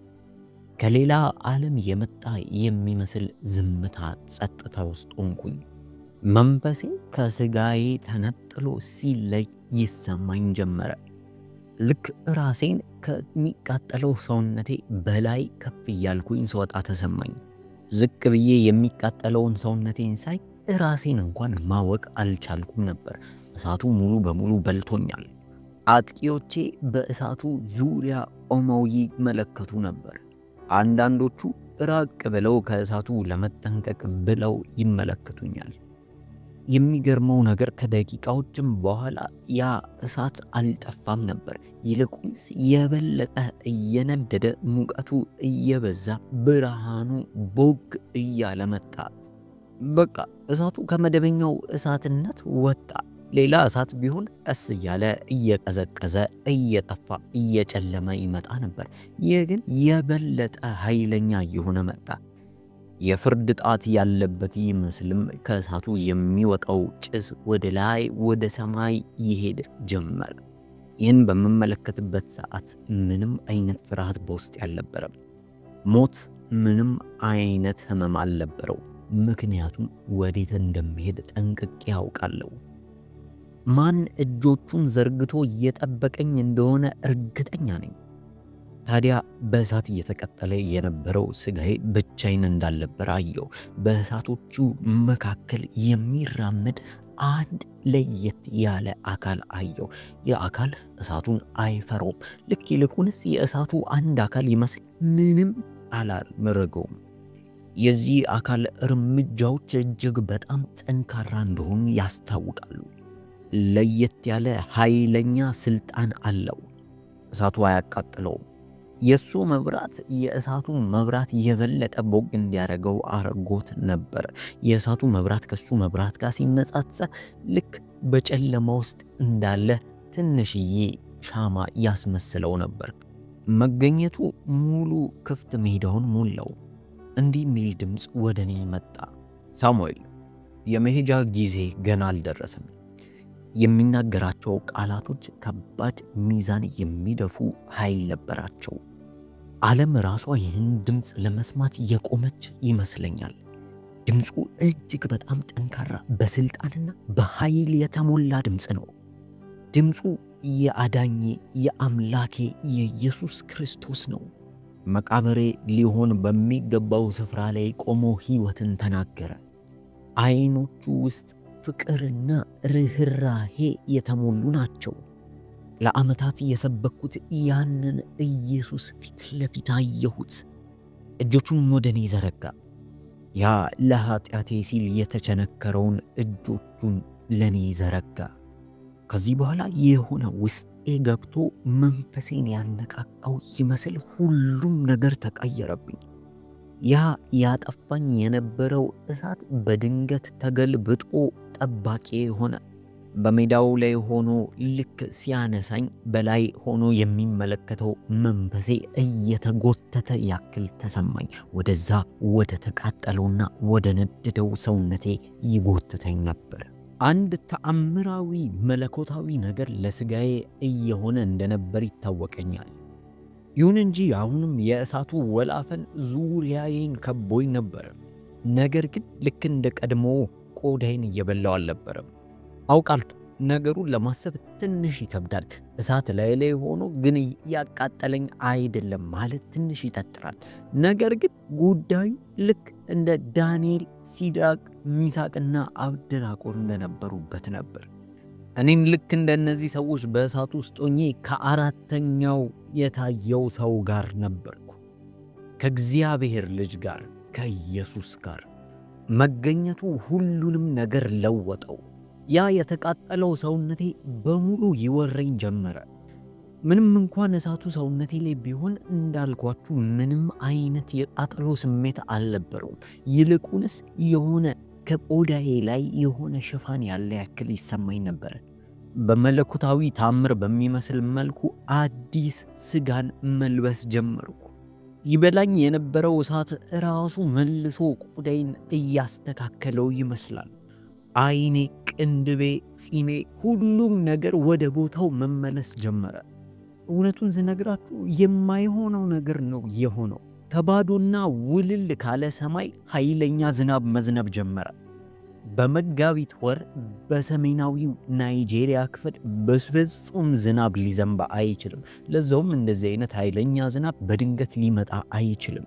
ከሌላ ዓለም የመጣ የሚመስል ዝምታ፣ ጸጥታ ውስጥ ሆንኩኝ። መንፈሴ ከስጋዬ ተነጥሎ ሲለይ ይሰማኝ ጀመረ። ልክ ራሴን ከሚቃጠለው ሰውነቴ በላይ ከፍ እያልኩኝ ስወጣ ተሰማኝ። ዝቅ ብዬ የሚቃጠለውን ሰውነቴን ሳይ ራሴን እንኳን ማወቅ አልቻልኩም ነበር። እሳቱ ሙሉ በሙሉ በልቶኛል። አጥቂዎቼ በእሳቱ ዙሪያ ቆመው ይመለከቱ ነበር። አንዳንዶቹ ራቅ ብለው ከእሳቱ ለመጠንቀቅ ብለው ይመለከቱኛል። የሚገርመው ነገር ከደቂቃዎችም በኋላ ያ እሳት አልጠፋም ነበር። ይልቁንስ የበለጠ እየነደደ፣ ሙቀቱ እየበዛ፣ ብርሃኑ ቦግ እያለ መጣ። በቃ እሳቱ ከመደበኛው እሳትነት ወጣ። ሌላ እሳት ቢሆን ቀስ እያለ እየቀዘቀዘ፣ እየጠፋ፣ እየጨለመ ይመጣ ነበር። ይህ ግን የበለጠ ኃይለኛ እየሆነ መጣ። የፍርድ ጣት ያለበት ይመስልም ከእሳቱ የሚወጣው ጭስ ወደ ላይ ወደ ሰማይ ይሄድ ጀመር። ይህን በምመለከትበት ሰዓት ምንም አይነት ፍርሃት በውስጥ አልነበረም። ሞት ምንም አይነት ህመም አልነበረው። ምክንያቱም ወዴት እንደሚሄድ ጠንቅቄ ያውቃለሁ። ማን እጆቹን ዘርግቶ እየጠበቀኝ እንደሆነ እርግጠኛ ነኝ። ታዲያ በእሳት እየተቀጠለ የነበረው ስጋዬ ብቻዬን እንዳልነበር አየሁ። በእሳቶቹ መካከል የሚራመድ አንድ ለየት ያለ አካል አየሁ። የአካል እሳቱን አይፈራውም። ልክ ይልቁንስ የእሳቱ አንድ አካል ይመስል ምንም አላደረገውም። የዚህ አካል እርምጃዎች እጅግ በጣም ጠንካራ እንደሆኑ ያስታውቃሉ። ለየት ያለ ኃይለኛ ስልጣን አለው። እሳቱ አያቃጥለውም። የሱ መብራት የእሳቱ መብራት የበለጠ ቦግ እንዲያደርገው አርጎት ነበር። የእሳቱ መብራት ከሱ መብራት ጋር ሲነጻጸር ልክ በጨለማ ውስጥ እንዳለ ትንሽዬ ሻማ ያስመስለው ነበር። መገኘቱ ሙሉ ክፍት ሜዳውን ሞላው። እንዲህ የሚል ድምፅ ወደ እኔ መጣ። ሳሙኤል፣ የመሄጃ ጊዜ ገና አልደረሰም። የሚናገራቸው ቃላቶች ከባድ ሚዛን የሚደፉ ኃይል ነበራቸው። ዓለም ራሷ ይህን ድምፅ ለመስማት የቆመች ይመስለኛል። ድምፁ እጅግ በጣም ጠንካራ፣ በስልጣንና በኃይል የተሞላ ድምፅ ነው። ድምፁ የአዳኜ የአምላኬ የኢየሱስ ክርስቶስ ነው። መቃብሬ ሊሆን በሚገባው ስፍራ ላይ ቆሞ ሕይወትን ተናገረ። ዓይኖቹ ውስጥ ፍቅርና ርኅራሄ የተሞሉ ናቸው። ለዓመታት የሰበኩት ያንን ኢየሱስ ፊት ለፊት አየሁት። እጆቹን ወደ እኔ ዘረጋ። ያ ለኃጢአቴ ሲል የተቸነከረውን እጆቹን ለእኔ ዘረጋ። ከዚህ በኋላ የሆነ ውስጤ ገብቶ መንፈሴን ያነቃቃው ይመስል ሁሉም ነገር ተቀየረብኝ። ያ ያጠፋኝ የነበረው እሳት በድንገት ተገልብጦ ጠባቂ ሆነ። በሜዳው ላይ ሆኖ ልክ ሲያነሳኝ በላይ ሆኖ የሚመለከተው መንፈሴ እየተጎተተ ያክል ተሰማኝ። ወደዛ ወደ ተቃጠለውና ወደ ነደደው ሰውነቴ ይጎትተኝ ነበር። አንድ ተአምራዊ መለኮታዊ ነገር ለስጋዬ እየሆነ እንደነበር ይታወቀኛል። ይሁን እንጂ አሁንም የእሳቱ ወላፈን ዙሪያዬን ከቦኝ ነበር። ነገር ግን ልክ እንደ ቀድሞ ቆዳዬን እየበላው አልነበረም። አውቃለሁ ነገሩን ለማሰብ ትንሽ ይከብዳል። እሳት ላይ ሆኖ ግን ያቃጠለኝ አይደለም ማለት ትንሽ ይጠጥራል። ነገር ግን ጉዳዩ ልክ እንደ ዳንኤል፣ ሲድራቅ፣ ሚሳቅና አብደናጎ እንደነበሩበት ነበር። እኔም ልክ እንደነዚህ ሰዎች በእሳቱ ውስጥ ሆኜ ከአራተኛው የታየው ሰው ጋር ነበርኩ። ከእግዚአብሔር ልጅ ጋር፣ ከኢየሱስ ጋር መገኘቱ ሁሉንም ነገር ለወጠው። ያ የተቃጠለው ሰውነቴ በሙሉ ይወረኝ ጀመረ። ምንም እንኳን እሳቱ ሰውነቴ ላይ ቢሆን እንዳልኳችሁ ምንም አይነት የቃጠሎ ስሜት አልነበረውም። ይልቁንስ የሆነ ከቆዳዬ ላይ የሆነ ሽፋን ያለ ያክል ይሰማኝ ነበር። በመለኮታዊ ታምር በሚመስል መልኩ አዲስ ስጋን መልበስ ጀመርኩ። ይበላኝ የነበረው እሳት ራሱ መልሶ ቆዳዬን እያስተካከለው ይመስላል። ዓይኔ፣ ቅንድቤ፣ ፂሜ፣ ሁሉም ነገር ወደ ቦታው መመለስ ጀመረ። እውነቱን ስነግራችሁ የማይሆነው ነገር ነው የሆነው። ከባዶና ውልል ካለ ሰማይ ኃይለኛ ዝናብ መዝነብ ጀመረ። በመጋቢት ወር በሰሜናዊው ናይጄሪያ ክፍል በፍጹም ዝናብ ሊዘንብ አይችልም። ለዛውም እንደዚህ አይነት ኃይለኛ ዝናብ በድንገት ሊመጣ አይችልም።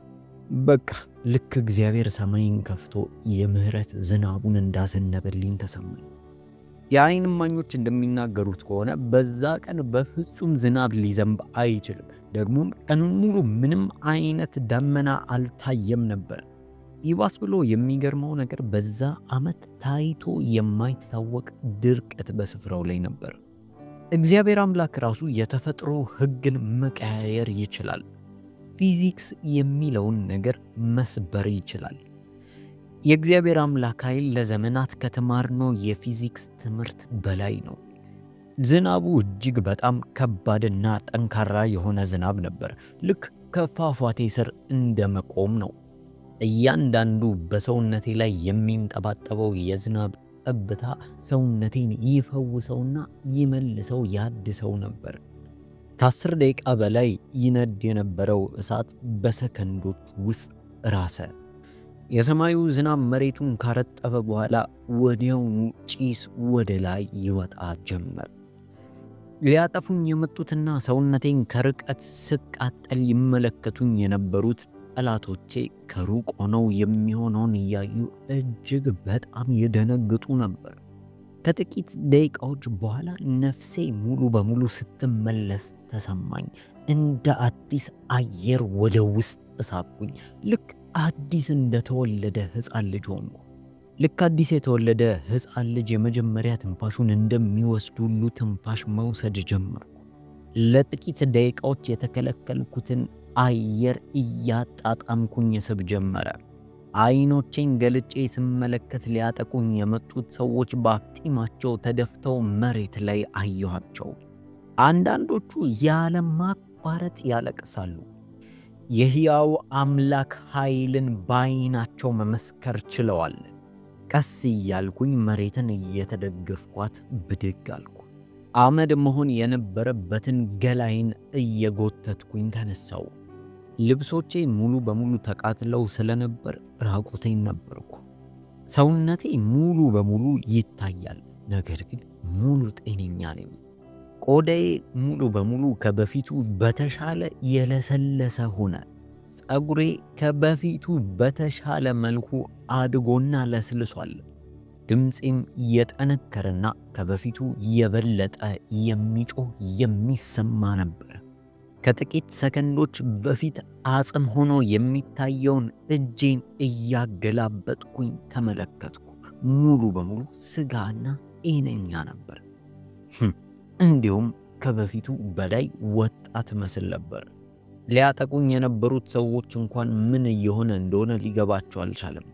በቃ ልክ እግዚአብሔር ሰማይን ከፍቶ የምህረት ዝናቡን እንዳዘነበልኝ ተሰማኝ። የዓይን እማኞች እንደሚናገሩት ከሆነ በዛ ቀን በፍጹም ዝናብ ሊዘንብ አይችልም። ደግሞም ቀኑን ሙሉ ምንም አይነት ደመና አልታየም ነበር። ይባስ ብሎ የሚገርመው ነገር በዛ ዓመት ታይቶ የማይታወቅ ድርቀት በስፍራው ላይ ነበር። እግዚአብሔር አምላክ ራሱ የተፈጥሮ ሕግን መቀያየር ይችላል። ፊዚክስ የሚለውን ነገር መስበር ይችላል። የእግዚአብሔር አምላክ ኃይል ለዘመናት ከተማርነው የፊዚክስ ትምህርት በላይ ነው። ዝናቡ እጅግ በጣም ከባድና ጠንካራ የሆነ ዝናብ ነበር። ልክ ከፏፏቴ ስር እንደመቆም ነው። እያንዳንዱ በሰውነቴ ላይ የሚንጠባጠበው የዝናብ ጠብታ ሰውነቴን ይፈውሰውና ይመልሰው ያድሰው ነበር። ከ10 ደቂቃ በላይ ይነድ የነበረው እሳት በሰከንዶች ውስጥ ራሰ። የሰማዩ ዝናብ መሬቱን ካረጠበ በኋላ ወዲያውኑ ጭስ ወደ ላይ ይወጣ ጀመር። ሊያጠፉኝ የመጡትና ሰውነቴን ከርቀት ስቃጠል ይመለከቱኝ የነበሩት ጠላቶቼ ከሩቅ ሆነው የሚሆነውን እያዩ እጅግ በጣም ይደነግጡ ነበር። ከጥቂት ደቂቃዎች በኋላ ነፍሴ ሙሉ በሙሉ ስትመለስ ተሰማኝ። እንደ አዲስ አየር ወደ ውስጥ ሳብኩኝ። ልክ አዲስ እንደተወለደ ሕፃን ልጅ ሆንኩ። ልክ አዲስ የተወለደ ሕፃን ልጅ የመጀመሪያ ትንፋሹን እንደሚወስድ ሁሉ ትንፋሽ መውሰድ ጀመርኩ። ለጥቂት ደቂቃዎች የተከለከልኩትን አየር እያጣጣምኩኝ ስብ ጀመረ። ዓይኖቼን ገልጬ ስመለከት ሊያጠቁኝ የመጡት ሰዎች በአፍጢማቸው ተደፍተው መሬት ላይ አየኋቸው። አንዳንዶቹ ያለማቋረጥ ያለቅሳሉ። የሕያው አምላክ ኃይልን በዓይናቸው መመስከር ችለዋል። ቀስ እያልኩኝ መሬትን እየተደገፍኳት ብድግ አልኩ። አመድ መሆን የነበረበትን ገላይን እየጎተትኩኝ ተነሳው። ልብሶቼ ሙሉ በሙሉ ተቃጥለው ስለነበር ራቁቴን ነበርኩ። ሰውነቴ ሙሉ በሙሉ ይታያል፣ ነገር ግን ሙሉ ጤነኛ ነኝ። ቆዳዬ ሙሉ በሙሉ ከበፊቱ በተሻለ የለሰለሰ ሆነ። ጸጉሬ ከበፊቱ በተሻለ መልኩ አድጎና ለስልሷል። ድምፄም የጠነከረና ከበፊቱ የበለጠ የሚጮህ የሚሰማ ነበር። ከጥቂት ሰከንዶች በፊት አጽም ሆኖ የሚታየውን እጄን እያገላበጥኩኝ ተመለከትኩ። ሙሉ በሙሉ ስጋና ጤነኛ ነበር። እንዲሁም ከበፊቱ በላይ ወጣት መስል ነበር። ሊያጠቁኝ የነበሩት ሰዎች እንኳን ምን እየሆነ እንደሆነ ሊገባቸው አልቻለም።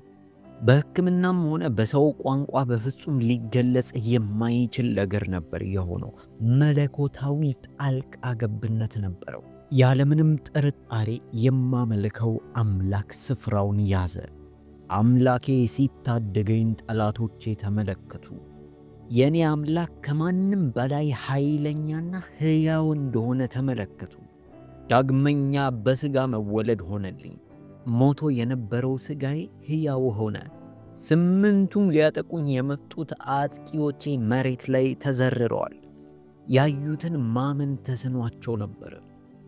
በሕክምናም ሆነ በሰው ቋንቋ በፍጹም ሊገለጽ የማይችል ነገር ነበር የሆነው። መለኮታዊ ጣልቃ ገብነት ነበረው። ያለምንም ጥርጣሬ የማመልከው አምላክ ስፍራውን ያዘ። አምላኬ ሲታደገኝ ጠላቶቼ ተመለከቱ። የኔ አምላክ ከማንም በላይ ኃይለኛና ሕያው እንደሆነ ተመለከቱ። ዳግመኛ በሥጋ መወለድ ሆነልኝ። ሞቶ የነበረው ሥጋዬ ሕያው ሆነ። 8ቱም ሊያጠቁኝ የመጡት አጥቂዎቼ መሬት ላይ ተዘርረዋል። ያዩትን ማመን ተስኗቸው ነበር።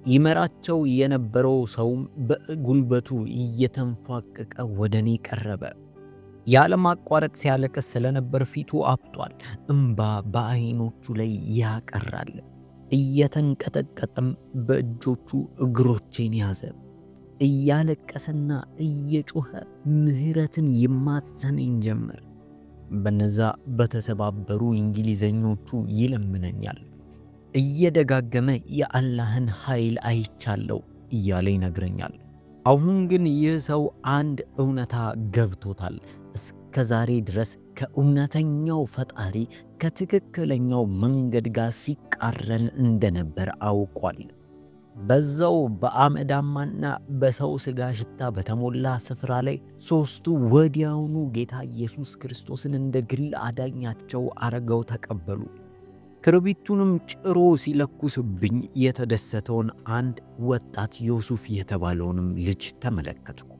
ይመራቸው የነበረው ሰውም በጉልበቱ እየተንፏቀቀ ወደ እኔ ቀረበ። ያለማቋረጥ ሲያለቅስ ስለነበር ፊቱ አብጧል። እምባ በዓይኖቹ ላይ ያቀራል። እየተንቀጠቀጠም በእጆቹ እግሮቼን ያዘ። እያለቀሰና እየጮኸ ምሕረትን ይማጸነኝ ጀመር። በነዛ በተሰባበሩ እንግሊዘኞቹ ይለምነኛል። እየደጋገመ የአላህን ኃይል አይቻለው እያለ ይነግረኛል። አሁን ግን ይህ ሰው አንድ እውነታ ገብቶታል። እስከ ዛሬ ድረስ ከእውነተኛው ፈጣሪ ከትክክለኛው መንገድ ጋር ሲቃረን እንደነበር አውቋል። በዛው በአመዳማና በሰው ሥጋ ሽታ በተሞላ ስፍራ ላይ ሦስቱ ወዲያውኑ ጌታ ኢየሱስ ክርስቶስን እንደ ግል አዳኛቸው አረገው ተቀበሉ። ክርቢቱንም ጭሮ ሲለኩስብኝ የተደሰተውን አንድ ወጣት ዮሱፍ የተባለውንም ልጅ ተመለከትኩ።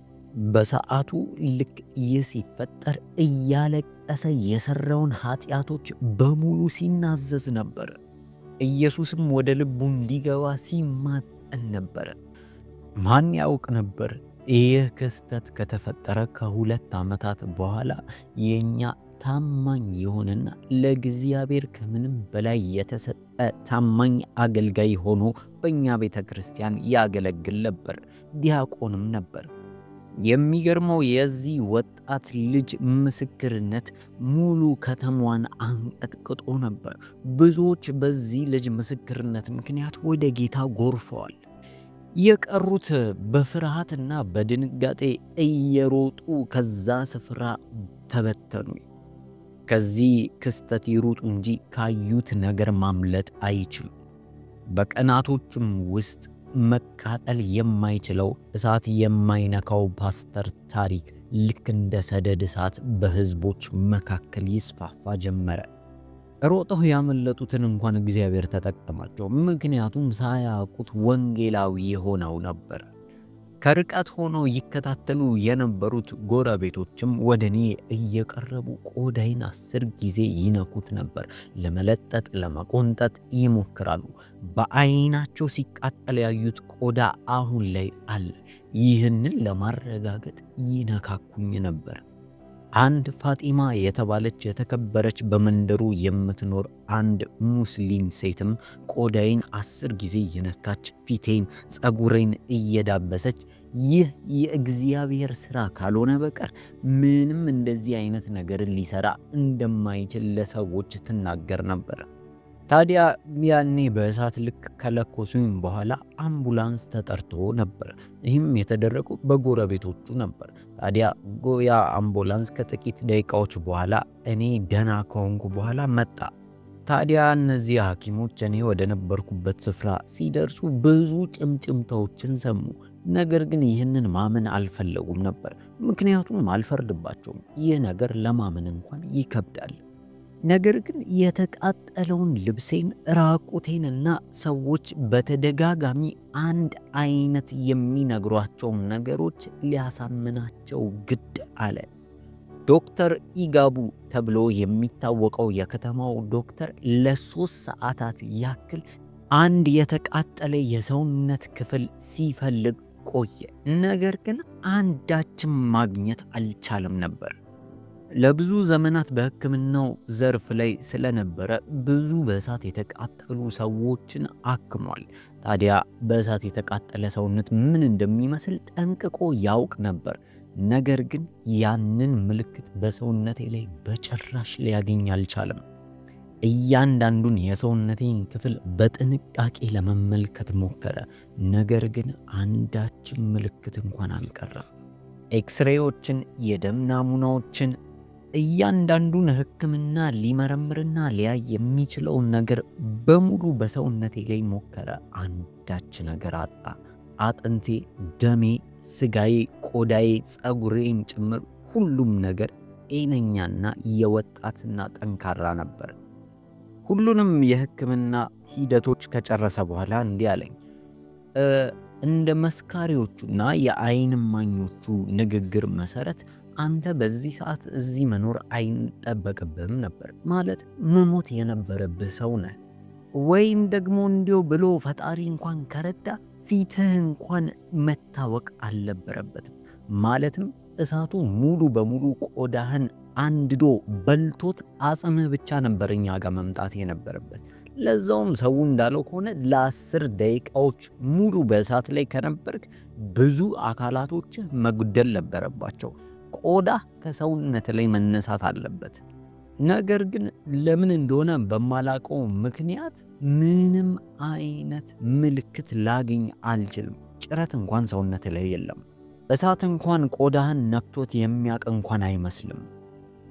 በሰዓቱ ልክ ይህ ሲፈጠር እያለቀሰ የሠራውን ኃጢአቶች በሙሉ ሲናዘዝ ነበር። ኢየሱስም ወደ ልቡ እንዲገባ ሲማጠን ነበር። ማን ያውቅ ነበር ይህ ክስተት ከተፈጠረ ከ2 ዓመታት በኋላ የኛ ታማኝ የሆነና ለእግዚአብሔር ከምንም በላይ የተሰጠ ታማኝ አገልጋይ ሆኖ በእኛ ቤተ ክርስቲያን ያገለግል ነበር። ዲያቆንም ነበር። የሚገርመው የዚህ ወጣት ልጅ ምስክርነት ሙሉ ከተማዋን አንቀጥቅጦ ነበር። ብዙዎች በዚህ ልጅ ምስክርነት ምክንያት ወደ ጌታ ጎርፈዋል። የቀሩት በፍርሃትና በድንጋጤ እየሮጡ ከዛ ስፍራ ተበተኑ። ከዚህ ክስተት ይሩጡ እንጂ ካዩት ነገር ማምለጥ አይችሉም። በቀናቶችም ውስጥ መቃጠል የማይችለው እሳት የማይነካው ፓስተር ታሪክ ልክ እንደ ሰደድ እሳት በሕዝቦች መካከል ይስፋፋ ጀመረ። ሮጠው ያመለጡትን እንኳን እግዚአብሔር ተጠቀማቸው። ምክንያቱም ሳያውቁት ወንጌላዊ ሆነው ነበር። ከርቀት ሆነው ይከታተሉ የነበሩት ጎረቤቶችም ወደ እኔ እየቀረቡ ቆዳይን 10 ጊዜ ይነኩት ነበር። ለመለጠጥ ለመቆንጠጥ ይሞክራሉ። በዓይናቸው ሲቃጠል ያዩት ቆዳ አሁን ላይ አለ። ይህንን ለማረጋገጥ ይነካኩኝ ነበር። አንድ ፋጢማ የተባለች የተከበረች በመንደሩ የምትኖር አንድ ሙስሊም ሴትም ቆዳይን 10 ጊዜ የነካች ፊቴን፣ ጸጉሬን እየዳበሰች ይህ የእግዚአብሔር ሥራ ካልሆነ በቀር ምንም እንደዚህ አይነት ነገርን ሊሰራ እንደማይችል ለሰዎች ትናገር ነበር። ታዲያ ያኔ በእሳት ልክ ከለኮሱኝ በኋላ አምቡላንስ ተጠርቶ ነበር። ይህም የተደረገው በጎረቤቶቹ ነበር። ታዲያ ያ አምቡላንስ ከጥቂት ደቂቃዎች በኋላ እኔ ደህና ከሆንኩ በኋላ መጣ። ታዲያ እነዚህ ሐኪሞች እኔ ወደ ነበርኩበት ስፍራ ሲደርሱ ብዙ ጭምጭምታዎችን ሰሙ። ነገር ግን ይህንን ማመን አልፈለጉም ነበር። ምክንያቱም አልፈርድባቸውም። ይህ ነገር ለማመን እንኳን ይከብዳል። ነገር ግን የተቃጠለውን ልብሴን፣ ራቁቴንና ሰዎች በተደጋጋሚ አንድ አይነት የሚነግሯቸው ነገሮች ሊያሳምናቸው ግድ አለ። ዶክተር ኢጋቡ ተብሎ የሚታወቀው የከተማው ዶክተር ለ3 ሰዓታት ያክል አንድ የተቃጠለ የሰውነት ክፍል ሲፈልግ ቆየ፣ ነገር ግን አንዳችም ማግኘት አልቻለም ነበር። ለብዙ ዘመናት በሕክምናው ዘርፍ ላይ ስለነበረ ብዙ በእሳት የተቃጠሉ ሰዎችን አክሟል። ታዲያ በእሳት የተቃጠለ ሰውነት ምን እንደሚመስል ጠንቅቆ ያውቅ ነበር። ነገር ግን ያንን ምልክት በሰውነቴ ላይ በጭራሽ ሊያገኝ አልቻለም። እያንዳንዱን የሰውነቴን ክፍል በጥንቃቄ ለመመልከት ሞከረ፣ ነገር ግን አንዳችም ምልክት እንኳን አልቀረም። ኤክስሬዎችን፣ የደም ናሙናዎችን፣ እያንዳንዱን ሕክምና ሊመረምርና ሊያይ የሚችለውን ነገር በሙሉ በሰውነቴ ላይ ሞከረ። አንዳች ነገር አጣ። አጥንቴ፣ ደሜ፣ ስጋዬ፣ ቆዳዬ፣ ፀጉሬን ጭምር ሁሉም ነገር ጤነኛና የወጣትና ጠንካራ ነበር። ሁሉንም የሕክምና ሂደቶች ከጨረሰ በኋላ እንዲህ አለኝ። እንደ መስካሪዎቹና የዓይን እማኞቹ ንግግር መሰረት አንተ በዚህ ሰዓት እዚህ መኖር አይጠበቅብህም ነበር። ማለት መሞት የነበረብህ ሰው ነህ። ወይም ደግሞ እንዲሁ ብሎ ፈጣሪ እንኳን ከረዳ ፊትህ እንኳን መታወቅ አልነበረበትም። ማለትም እሳቱ ሙሉ በሙሉ ቆዳህን አንድዶ በልቶት አጽምህ ብቻ ነበር እኛ ጋር መምጣት የነበረበት። ለዛውም ሰው እንዳለው ከሆነ ለ10 ደቂቃዎች ሙሉ በእሳት ላይ ከነበርክ ብዙ አካላቶች መጉደል ነበረባቸው። ቆዳ ከሰውነት ላይ መነሳት አለበት። ነገር ግን ለምን እንደሆነ በማላቀው ምክንያት ምንም አይነት ምልክት ላገኝ አልችልም። ጭረት እንኳን ሰውነት ላይ የለም። እሳት እንኳን ቆዳህን ነክቶት የሚያውቅ እንኳን አይመስልም።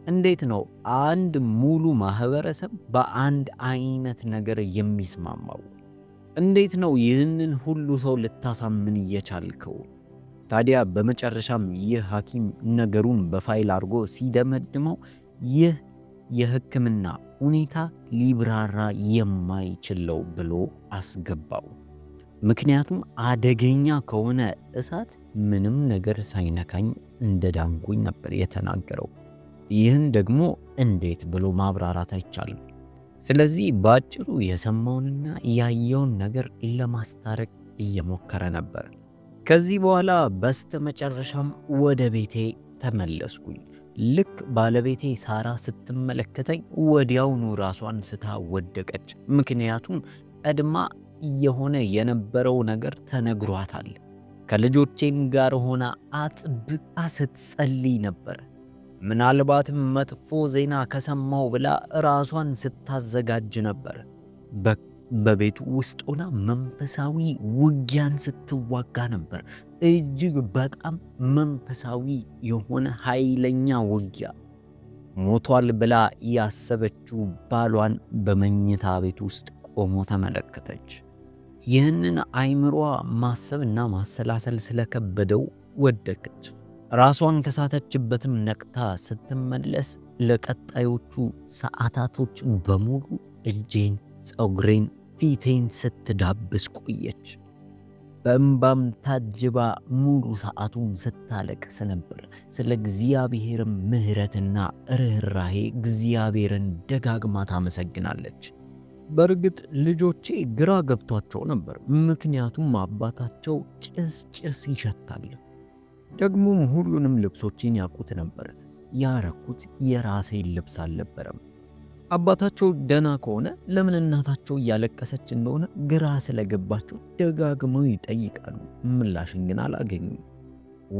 እንዴት ነው አንድ ሙሉ ማህበረሰብ በአንድ አይነት ነገር የሚስማማው? እንዴት ነው ይህንን ሁሉ ሰው ልታሳምን እየቻልከው? ታዲያ በመጨረሻም ይህ ሐኪም ነገሩን በፋይል አድርጎ ሲደመድመው ይህ የሕክምና ሁኔታ ሊብራራ የማይችለው ብሎ አስገባው። ምክንያቱም አደገኛ ከሆነ እሳት ምንም ነገር ሳይነካኝ እንደዳንኩኝ ነበር የተናገረው። ይህን ደግሞ እንዴት ብሎ ማብራራት አይቻልም። ስለዚህ በአጭሩ የሰማውንና ያየውን ነገር ለማስታረቅ እየሞከረ ነበር። ከዚህ በኋላ በስተመጨረሻም ወደ ቤቴ ተመለስኩኝ። ልክ ባለቤቴ ሳራ ስትመለከተኝ ወዲያውኑ ራሷን ስታ ወደቀች። ምክንያቱም ቀድማ የሆነ የነበረው ነገር ተነግሯታል። ከልጆቼም ጋር ሆና አጥብቃ ስትጸልይ ነበር። ምናልባትም መጥፎ ዜና ከሰማው ብላ ራሷን ስታዘጋጅ ነበር። በቤቱ ውስጥ ሆና መንፈሳዊ ውጊያን ስትዋጋ ነበር። እጅግ በጣም መንፈሳዊ የሆነ ኃይለኛ ውጊያ። ሞቷል ብላ ያሰበችው ባሏን በመኝታ ቤት ውስጥ ቆሞ ተመለከተች። ይህንን አይምሯ ማሰብና ማሰላሰል ስለከበደው ወደቀች። ራሷን ከሳተችበትም ነቅታ ስትመለስ ለቀጣዮቹ ሰዓታቶች በሙሉ እጄን፣ ፀጉሬን፣ ፊቴን ስትዳብስ ቆየች። በእንባም ታጅባ ሙሉ ሰዓቱን ስታለቅስ ነበር። ስለ እግዚአብሔርም ምሕረትና ርኅራኄ እግዚአብሔርን ደጋግማ ታመሰግናለች። በእርግጥ ልጆቼ ግራ ገብቷቸው ነበር። ምክንያቱም አባታቸው ጭስ ይሸታል። ደግሞም ሁሉንም ልብሶችን ያውቁት ነበር። ያረኩት የራሴን ልብስ አልነበረም። አባታቸው ደና ከሆነ ለምን እናታቸው እያለቀሰች እንደሆነ ግራ ስለገባቸው ደጋግመው ይጠይቃሉ። ምላሽን ግን አላገኙም።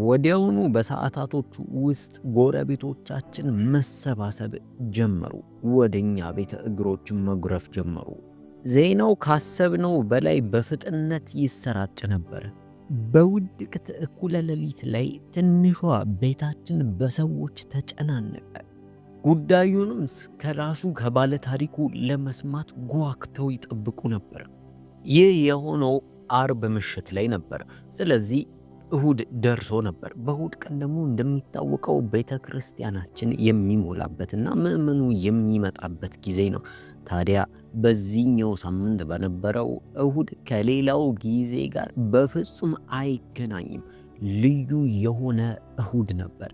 ወዲያውኑ በሰዓታቶቹ ውስጥ ጎረቤቶቻችን መሰባሰብ ጀመሩ። ወደኛ ቤተ እግሮችን መጉረፍ ጀመሩ። ዜናው ካሰብነው በላይ በፍጥነት ይሰራጭ ነበር። በውድቅት እኩለ ሌሊት ላይ ትንሿ ቤታችን በሰዎች ተጨናነቀ። ጉዳዩንም ከራሱ ከባለ ታሪኩ ለመስማት ጓግተው ይጠብቁ ነበር። ይህ የሆነው አርብ ምሽት ላይ ነበር። ስለዚህ እሁድ ደርሶ ነበር። በእሁድ ቀን ደግሞ እንደሚታወቀው ቤተ ክርስቲያናችን የሚሞላበትና ምዕመኑ የሚመጣበት ጊዜ ነው። ታዲያ በዚህኛው ሳምንት በነበረው እሁድ ከሌላው ጊዜ ጋር በፍጹም አይገናኝም። ልዩ የሆነ እሁድ ነበር።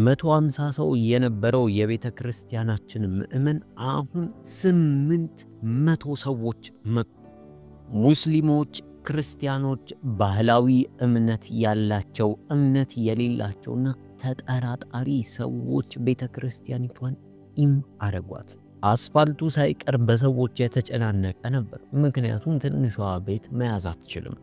150 ሰው የነበረው የቤተ ክርስቲያናችን ምዕመን አሁን 800 ሰዎች መጡ። ሙስሊሞች፣ ክርስቲያኖች፣ ባህላዊ እምነት ያላቸው፣ እምነት የሌላቸውና ተጠራጣሪ ሰዎች ቤተ ክርስቲያኒቷን ኢም አረጓት። አስፋልቱ ሳይቀር በሰዎች የተጨናነቀ ነበር፣ ምክንያቱም ትንሿ ቤት መያዝ አትችልም።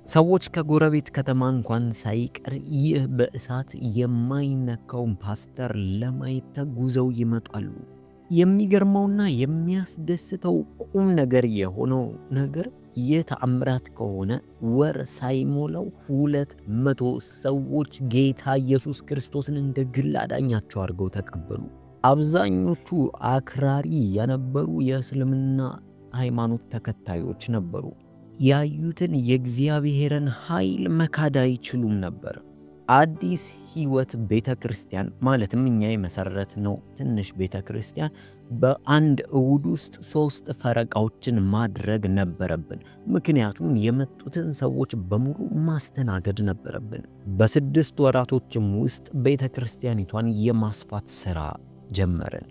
ሰዎች ከጎረቤት ከተማ እንኳን ሳይቀር ይህ በእሳት የማይነካውን ፓስተር ለማየት ተጉዘው ይመጣሉ። የሚገርመውና የሚያስደስተው ቁም ነገር የሆነው ነገር ይህ ተአምራት ከሆነ ወር ሳይሞላው 200 ሰዎች ጌታ ኢየሱስ ክርስቶስን እንደ ግል አዳኛቸው አድርገው ተቀበሉ። አብዛኞቹ አክራሪ የነበሩ የእስልምና ሃይማኖት ተከታዮች ነበሩ። ያዩትን የእግዚአብሔርን ኃይል መካድ አይችሉም ነበር። አዲስ ሕይወት ቤተ ክርስቲያን ማለትም እኛ የመሰረትነው ትንሽ ቤተ ክርስቲያን በአንድ እሁድ ውስጥ 3 ፈረቃዎችን ማድረግ ነበረብን። ምክንያቱም የመጡትን ሰዎች በሙሉ ማስተናገድ ነበረብን። በ6 ወራቶችም ውስጥ ቤተ ክርስቲያኒቷን የማስፋት ሥራ ጀመርን።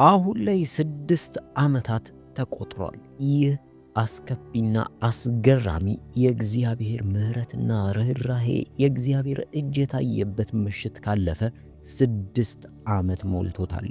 አሁን ላይ 6 ዓመታት ተቆጥሯል። ይህ አስከፊና አስገራሚ የእግዚአብሔር ምሕረትና ርኅራኄ የእግዚአብሔር እጅ የታየበት ምሽት ካለፈ 6 ዓመት ሞልቶታል።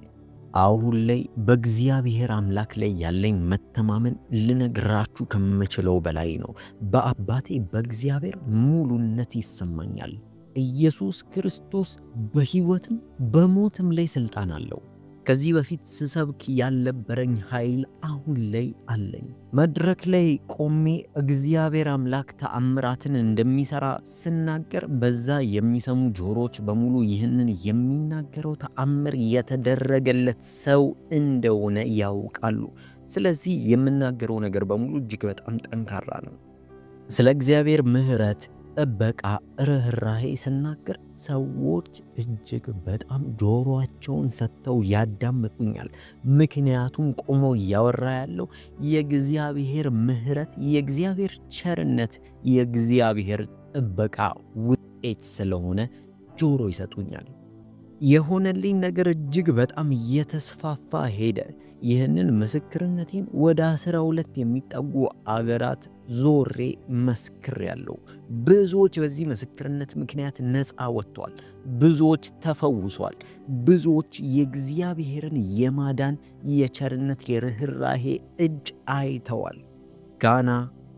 አሁን ላይ በእግዚአብሔር አምላክ ላይ ያለኝ መተማመን ልነግራችሁ ከምችለው በላይ ነው። በአባቴ በእግዚአብሔር ሙሉነት ይሰማኛል። ኢየሱስ ክርስቶስ በሕይወትም በሞትም ላይ ሥልጣን አለው። ከዚህ በፊት ስሰብክ ያልነበረኝ ኃይል አሁን ላይ አለኝ። መድረክ ላይ ቆሜ እግዚአብሔር አምላክ ተአምራትን እንደሚሰራ ስናገር በዛ የሚሰሙ ጆሮች በሙሉ ይህንን የሚናገረው ተአምር የተደረገለት ሰው እንደሆነ ያውቃሉ። ስለዚህ የምናገረው ነገር በሙሉ እጅግ በጣም ጠንካራ ነው። ስለ እግዚአብሔር ምሕረት፣ ጥበቃ፣ ርኅራኄ ስናገር ሰዎች እጅግ በጣም ጆሮአቸውን ሰጥተው ያዳምጡኛል። ምክንያቱም ቆሞ እያወራ ያለው የእግዚአብሔር ምሕረት፣ የእግዚአብሔር ቸርነት፣ የእግዚአብሔር ጥበቃ ውጤት ስለሆነ ጆሮ ይሰጡኛል። የሆነልኝ ነገር እጅግ በጣም እየተስፋፋ ሄደ። ይህንን ምስክርነቴን ወደ 12 የሚጠጉ አገራት ዞሬ መስክሬያለሁ። ብዙዎች በዚህ ምስክርነት ምክንያት ነፃ ወጥተዋል። ብዙዎች ተፈውሷል። ብዙዎች የእግዚአብሔርን የማዳን የቸርነት የርኅራኄ እጅ አይተዋል። ጋና፣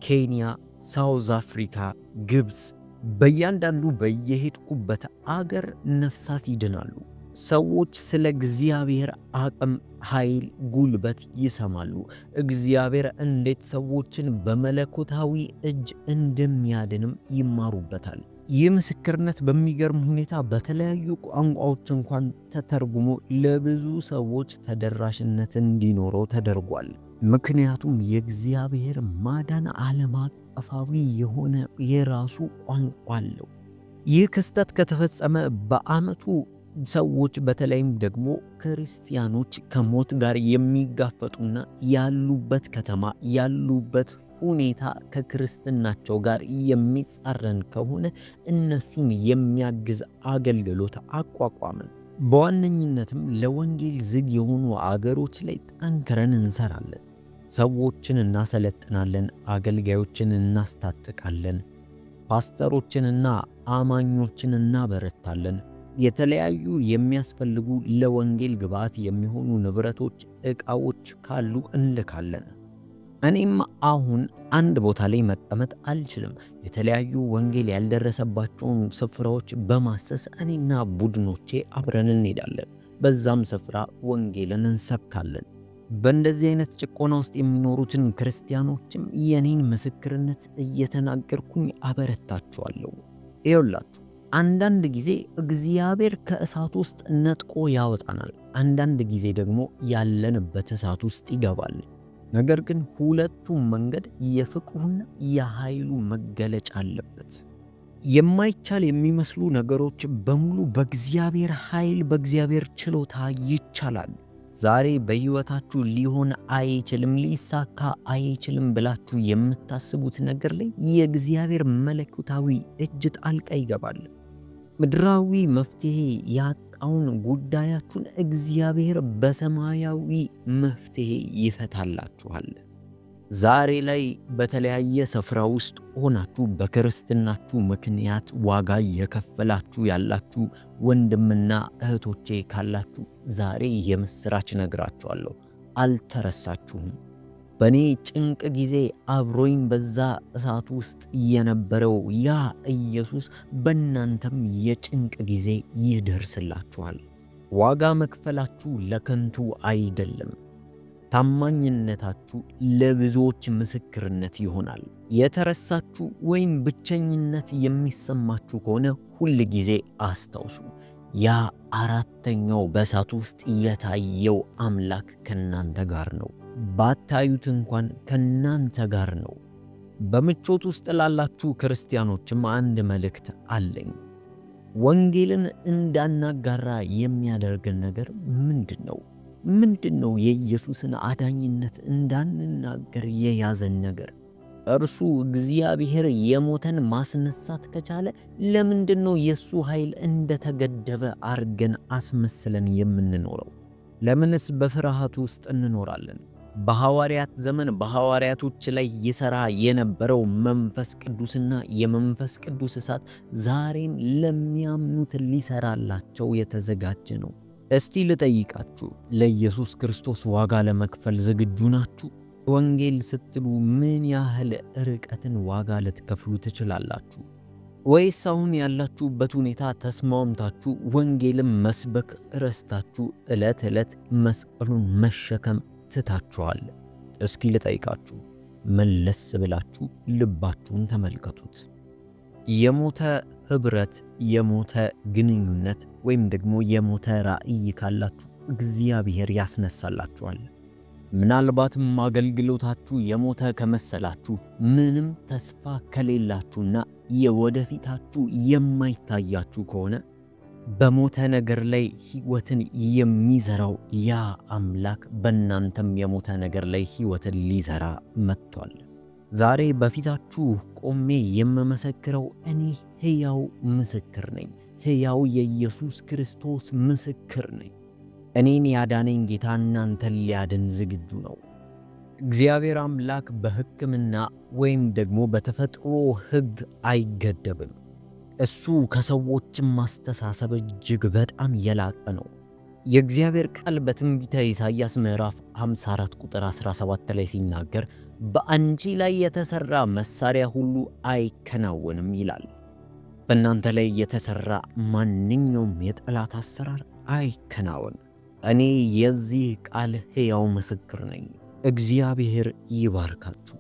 ኬንያ፣ ሳውዝ አፍሪካ፣ ግብፅ በእያንዳንዱ በየሄድኩበት አገር ነፍሳት ይድናሉ። ሰዎች ስለ እግዚአብሔር አቅም፣ ኃይል፣ ጉልበት ይሰማሉ። እግዚአብሔር እንዴት ሰዎችን በመለኮታዊ እጅ እንደሚያድንም ይማሩበታል። ይህ ምስክርነት በሚገርም ሁኔታ በተለያዩ ቋንቋዎች እንኳን ተተርጉሞ ለብዙ ሰዎች ተደራሽነት እንዲኖረው ተደርጓል። ምክንያቱም የእግዚአብሔር ማዳን ዓለም አቀፋዊ የሆነ የራሱ ቋንቋ አለው። ይህ ክስተት ከተፈጸመ በዓመቱ ሰዎች በተለይም ደግሞ ክርስቲያኖች ከሞት ጋር የሚጋፈጡና ያሉበት ከተማ ያሉበት ሁኔታ ከክርስትናቸው ጋር የሚጻረን ከሆነ እነሱን የሚያግዝ አገልግሎት አቋቋምን። በዋነኝነትም ለወንጌል ዝግ የሆኑ አገሮች ላይ ጠንክረን እንሰራለን። ሰዎችን እናሰለጥናለን፣ አገልጋዮችን እናስታጥቃለን፣ ፓስተሮችንና አማኞችን እናበረታለን። የተለያዩ የሚያስፈልጉ ለወንጌል ግብዓት የሚሆኑ ንብረቶች፣ ዕቃዎች ካሉ እንልካለን። እኔም አሁን አንድ ቦታ ላይ መቀመጥ አልችልም። የተለያዩ ወንጌል ያልደረሰባቸውን ስፍራዎች በማሰስ እኔና ቡድኖቼ አብረን እንሄዳለን። በዛም ስፍራ ወንጌልን እንሰብካለን። በእንደዚህ አይነት ጭቆና ውስጥ የሚኖሩትን ክርስቲያኖችም የኔን ምስክርነት እየተናገርኩኝ አበረታቸዋለሁ። ይኸውላችሁ አንዳንድ ጊዜ እግዚአብሔር ከእሳት ውስጥ ነጥቆ ያወጣናል። አንዳንድ ጊዜ ደግሞ ያለንበት እሳት ውስጥ ይገባል። ነገር ግን ሁለቱም መንገድ የፍቅሩና የኃይሉ መገለጫ አለበት። የማይቻል የሚመስሉ ነገሮች በሙሉ በእግዚአብሔር ኃይል በእግዚአብሔር ችሎታ ይቻላል። ዛሬ በሕይወታችሁ ሊሆን አይችልም፣ ሊሳካ አይችልም ብላችሁ የምታስቡት ነገር ላይ የእግዚአብሔር መለኮታዊ እጅ ጣልቃ ይገባል። ምድራዊ መፍትሄ ያጣውን ጉዳያችሁን እግዚአብሔር በሰማያዊ መፍትሄ ይፈታላችኋል። ዛሬ ላይ በተለያየ ስፍራ ውስጥ ሆናችሁ በክርስትናችሁ ምክንያት ዋጋ የከፈላችሁ ያላችሁ ወንድምና እህቶቼ ካላችሁ ዛሬ የምስራች ነግራችኋለሁ። አልተረሳችሁም። በኔ ጭንቅ ጊዜ አብሮኝ በዛ እሳት ውስጥ የነበረው ያ ኢየሱስ በእናንተም የጭንቅ ጊዜ ይደርስላችኋል። ዋጋ መክፈላችሁ ለከንቱ አይደለም። ታማኝነታችሁ ለብዙዎች ምስክርነት ይሆናል። የተረሳችሁ ወይም ብቸኝነት የሚሰማችሁ ከሆነ ሁል ጊዜ አስታውሱ፣ ያ አራተኛው በእሳት ውስጥ የታየው አምላክ ከናንተ ጋር ነው። ባታዩት እንኳን ከናንተ ጋር ነው። በምቾት ውስጥ ላላችሁ ክርስቲያኖችም አንድ መልእክት አለኝ። ወንጌልን እንዳናጋራ የሚያደርገን ነገር ምንድን ነው? ምንድን ነው የኢየሱስን አዳኝነት እንዳንናገር የያዘን ነገር? እርሱ እግዚአብሔር የሞተን ማስነሳት ከቻለ ለምንድን ነው የሱ ኃይል እንደተገደበ አርገን አስመስለን የምንኖረው? ለምንስ በፍርሃት ውስጥ እንኖራለን? በሐዋርያት ዘመን በሐዋርያቶች ላይ ይሰራ የነበረው መንፈስ ቅዱስና የመንፈስ ቅዱስ እሳት ዛሬም ለሚያምኑት ሊሰራላቸው የተዘጋጀ ነው። እስቲ ልጠይቃችሁ፣ ለኢየሱስ ክርስቶስ ዋጋ ለመክፈል ዝግጁ ናችሁ? ወንጌል ስትሉ ምን ያህል ርቀትን ዋጋ ልትከፍሉ ትችላላችሁ? ወይስ አሁን ያላችሁበት ሁኔታ ተስማምታችሁ ወንጌልን መስበክ ረስታችሁ ዕለት ዕለት መስቀሉን መሸከም ትታችኋል? እስኪ ልጠይቃችሁ፣ መለስ ብላችሁ ልባችሁን ተመልከቱት። የሞተ ህብረት፣ የሞተ ግንኙነት ወይም ደግሞ የሞተ ራእይ ካላችሁ እግዚአብሔር ያስነሳላችኋል። ምናልባትም አገልግሎታችሁ የሞተ ከመሰላችሁ፣ ምንም ተስፋ ከሌላችሁና የወደፊታችሁ የማይታያችሁ ከሆነ በሞተ ነገር ላይ ሕይወትን የሚዘራው ያ አምላክ በእናንተም የሞተ ነገር ላይ ሕይወትን ሊዘራ መጥቷል። ዛሬ በፊታችሁ ቆሜ የምመሰክረው እኔ ሕያው ምስክር ነኝ። ሕያው የኢየሱስ ክርስቶስ ምስክር ነኝ። እኔን ያዳነኝ ጌታ እናንተን ሊያድን ዝግጁ ነው። እግዚአብሔር አምላክ በሕክምና ወይም ደግሞ በተፈጥሮ ሕግ አይገደብም። እሱ ከሰዎችም ማስተሳሰብ እጅግ በጣም የላቀ ነው። የእግዚአብሔር ቃል በትንቢተ ኢሳይያስ ምዕራፍ 54 ቁጥር 17 ላይ ሲናገር በአንቺ ላይ የተሰራ መሳሪያ ሁሉ አይከናወንም ይላል። በእናንተ ላይ የተሰራ ማንኛውም የጠላት አሰራር አይከናወን። እኔ የዚህ ቃል ሕያው ምስክር ነኝ። እግዚአብሔር ይባርካችሁ።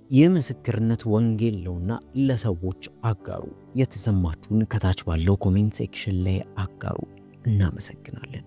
ይህ ምስክርነት ወንጌል ነውና ለሰዎች አጋሩ። የተሰማችሁን ከታች ባለው ኮሜንት ሴክሽን ላይ አጋሩ። እናመሰግናለን።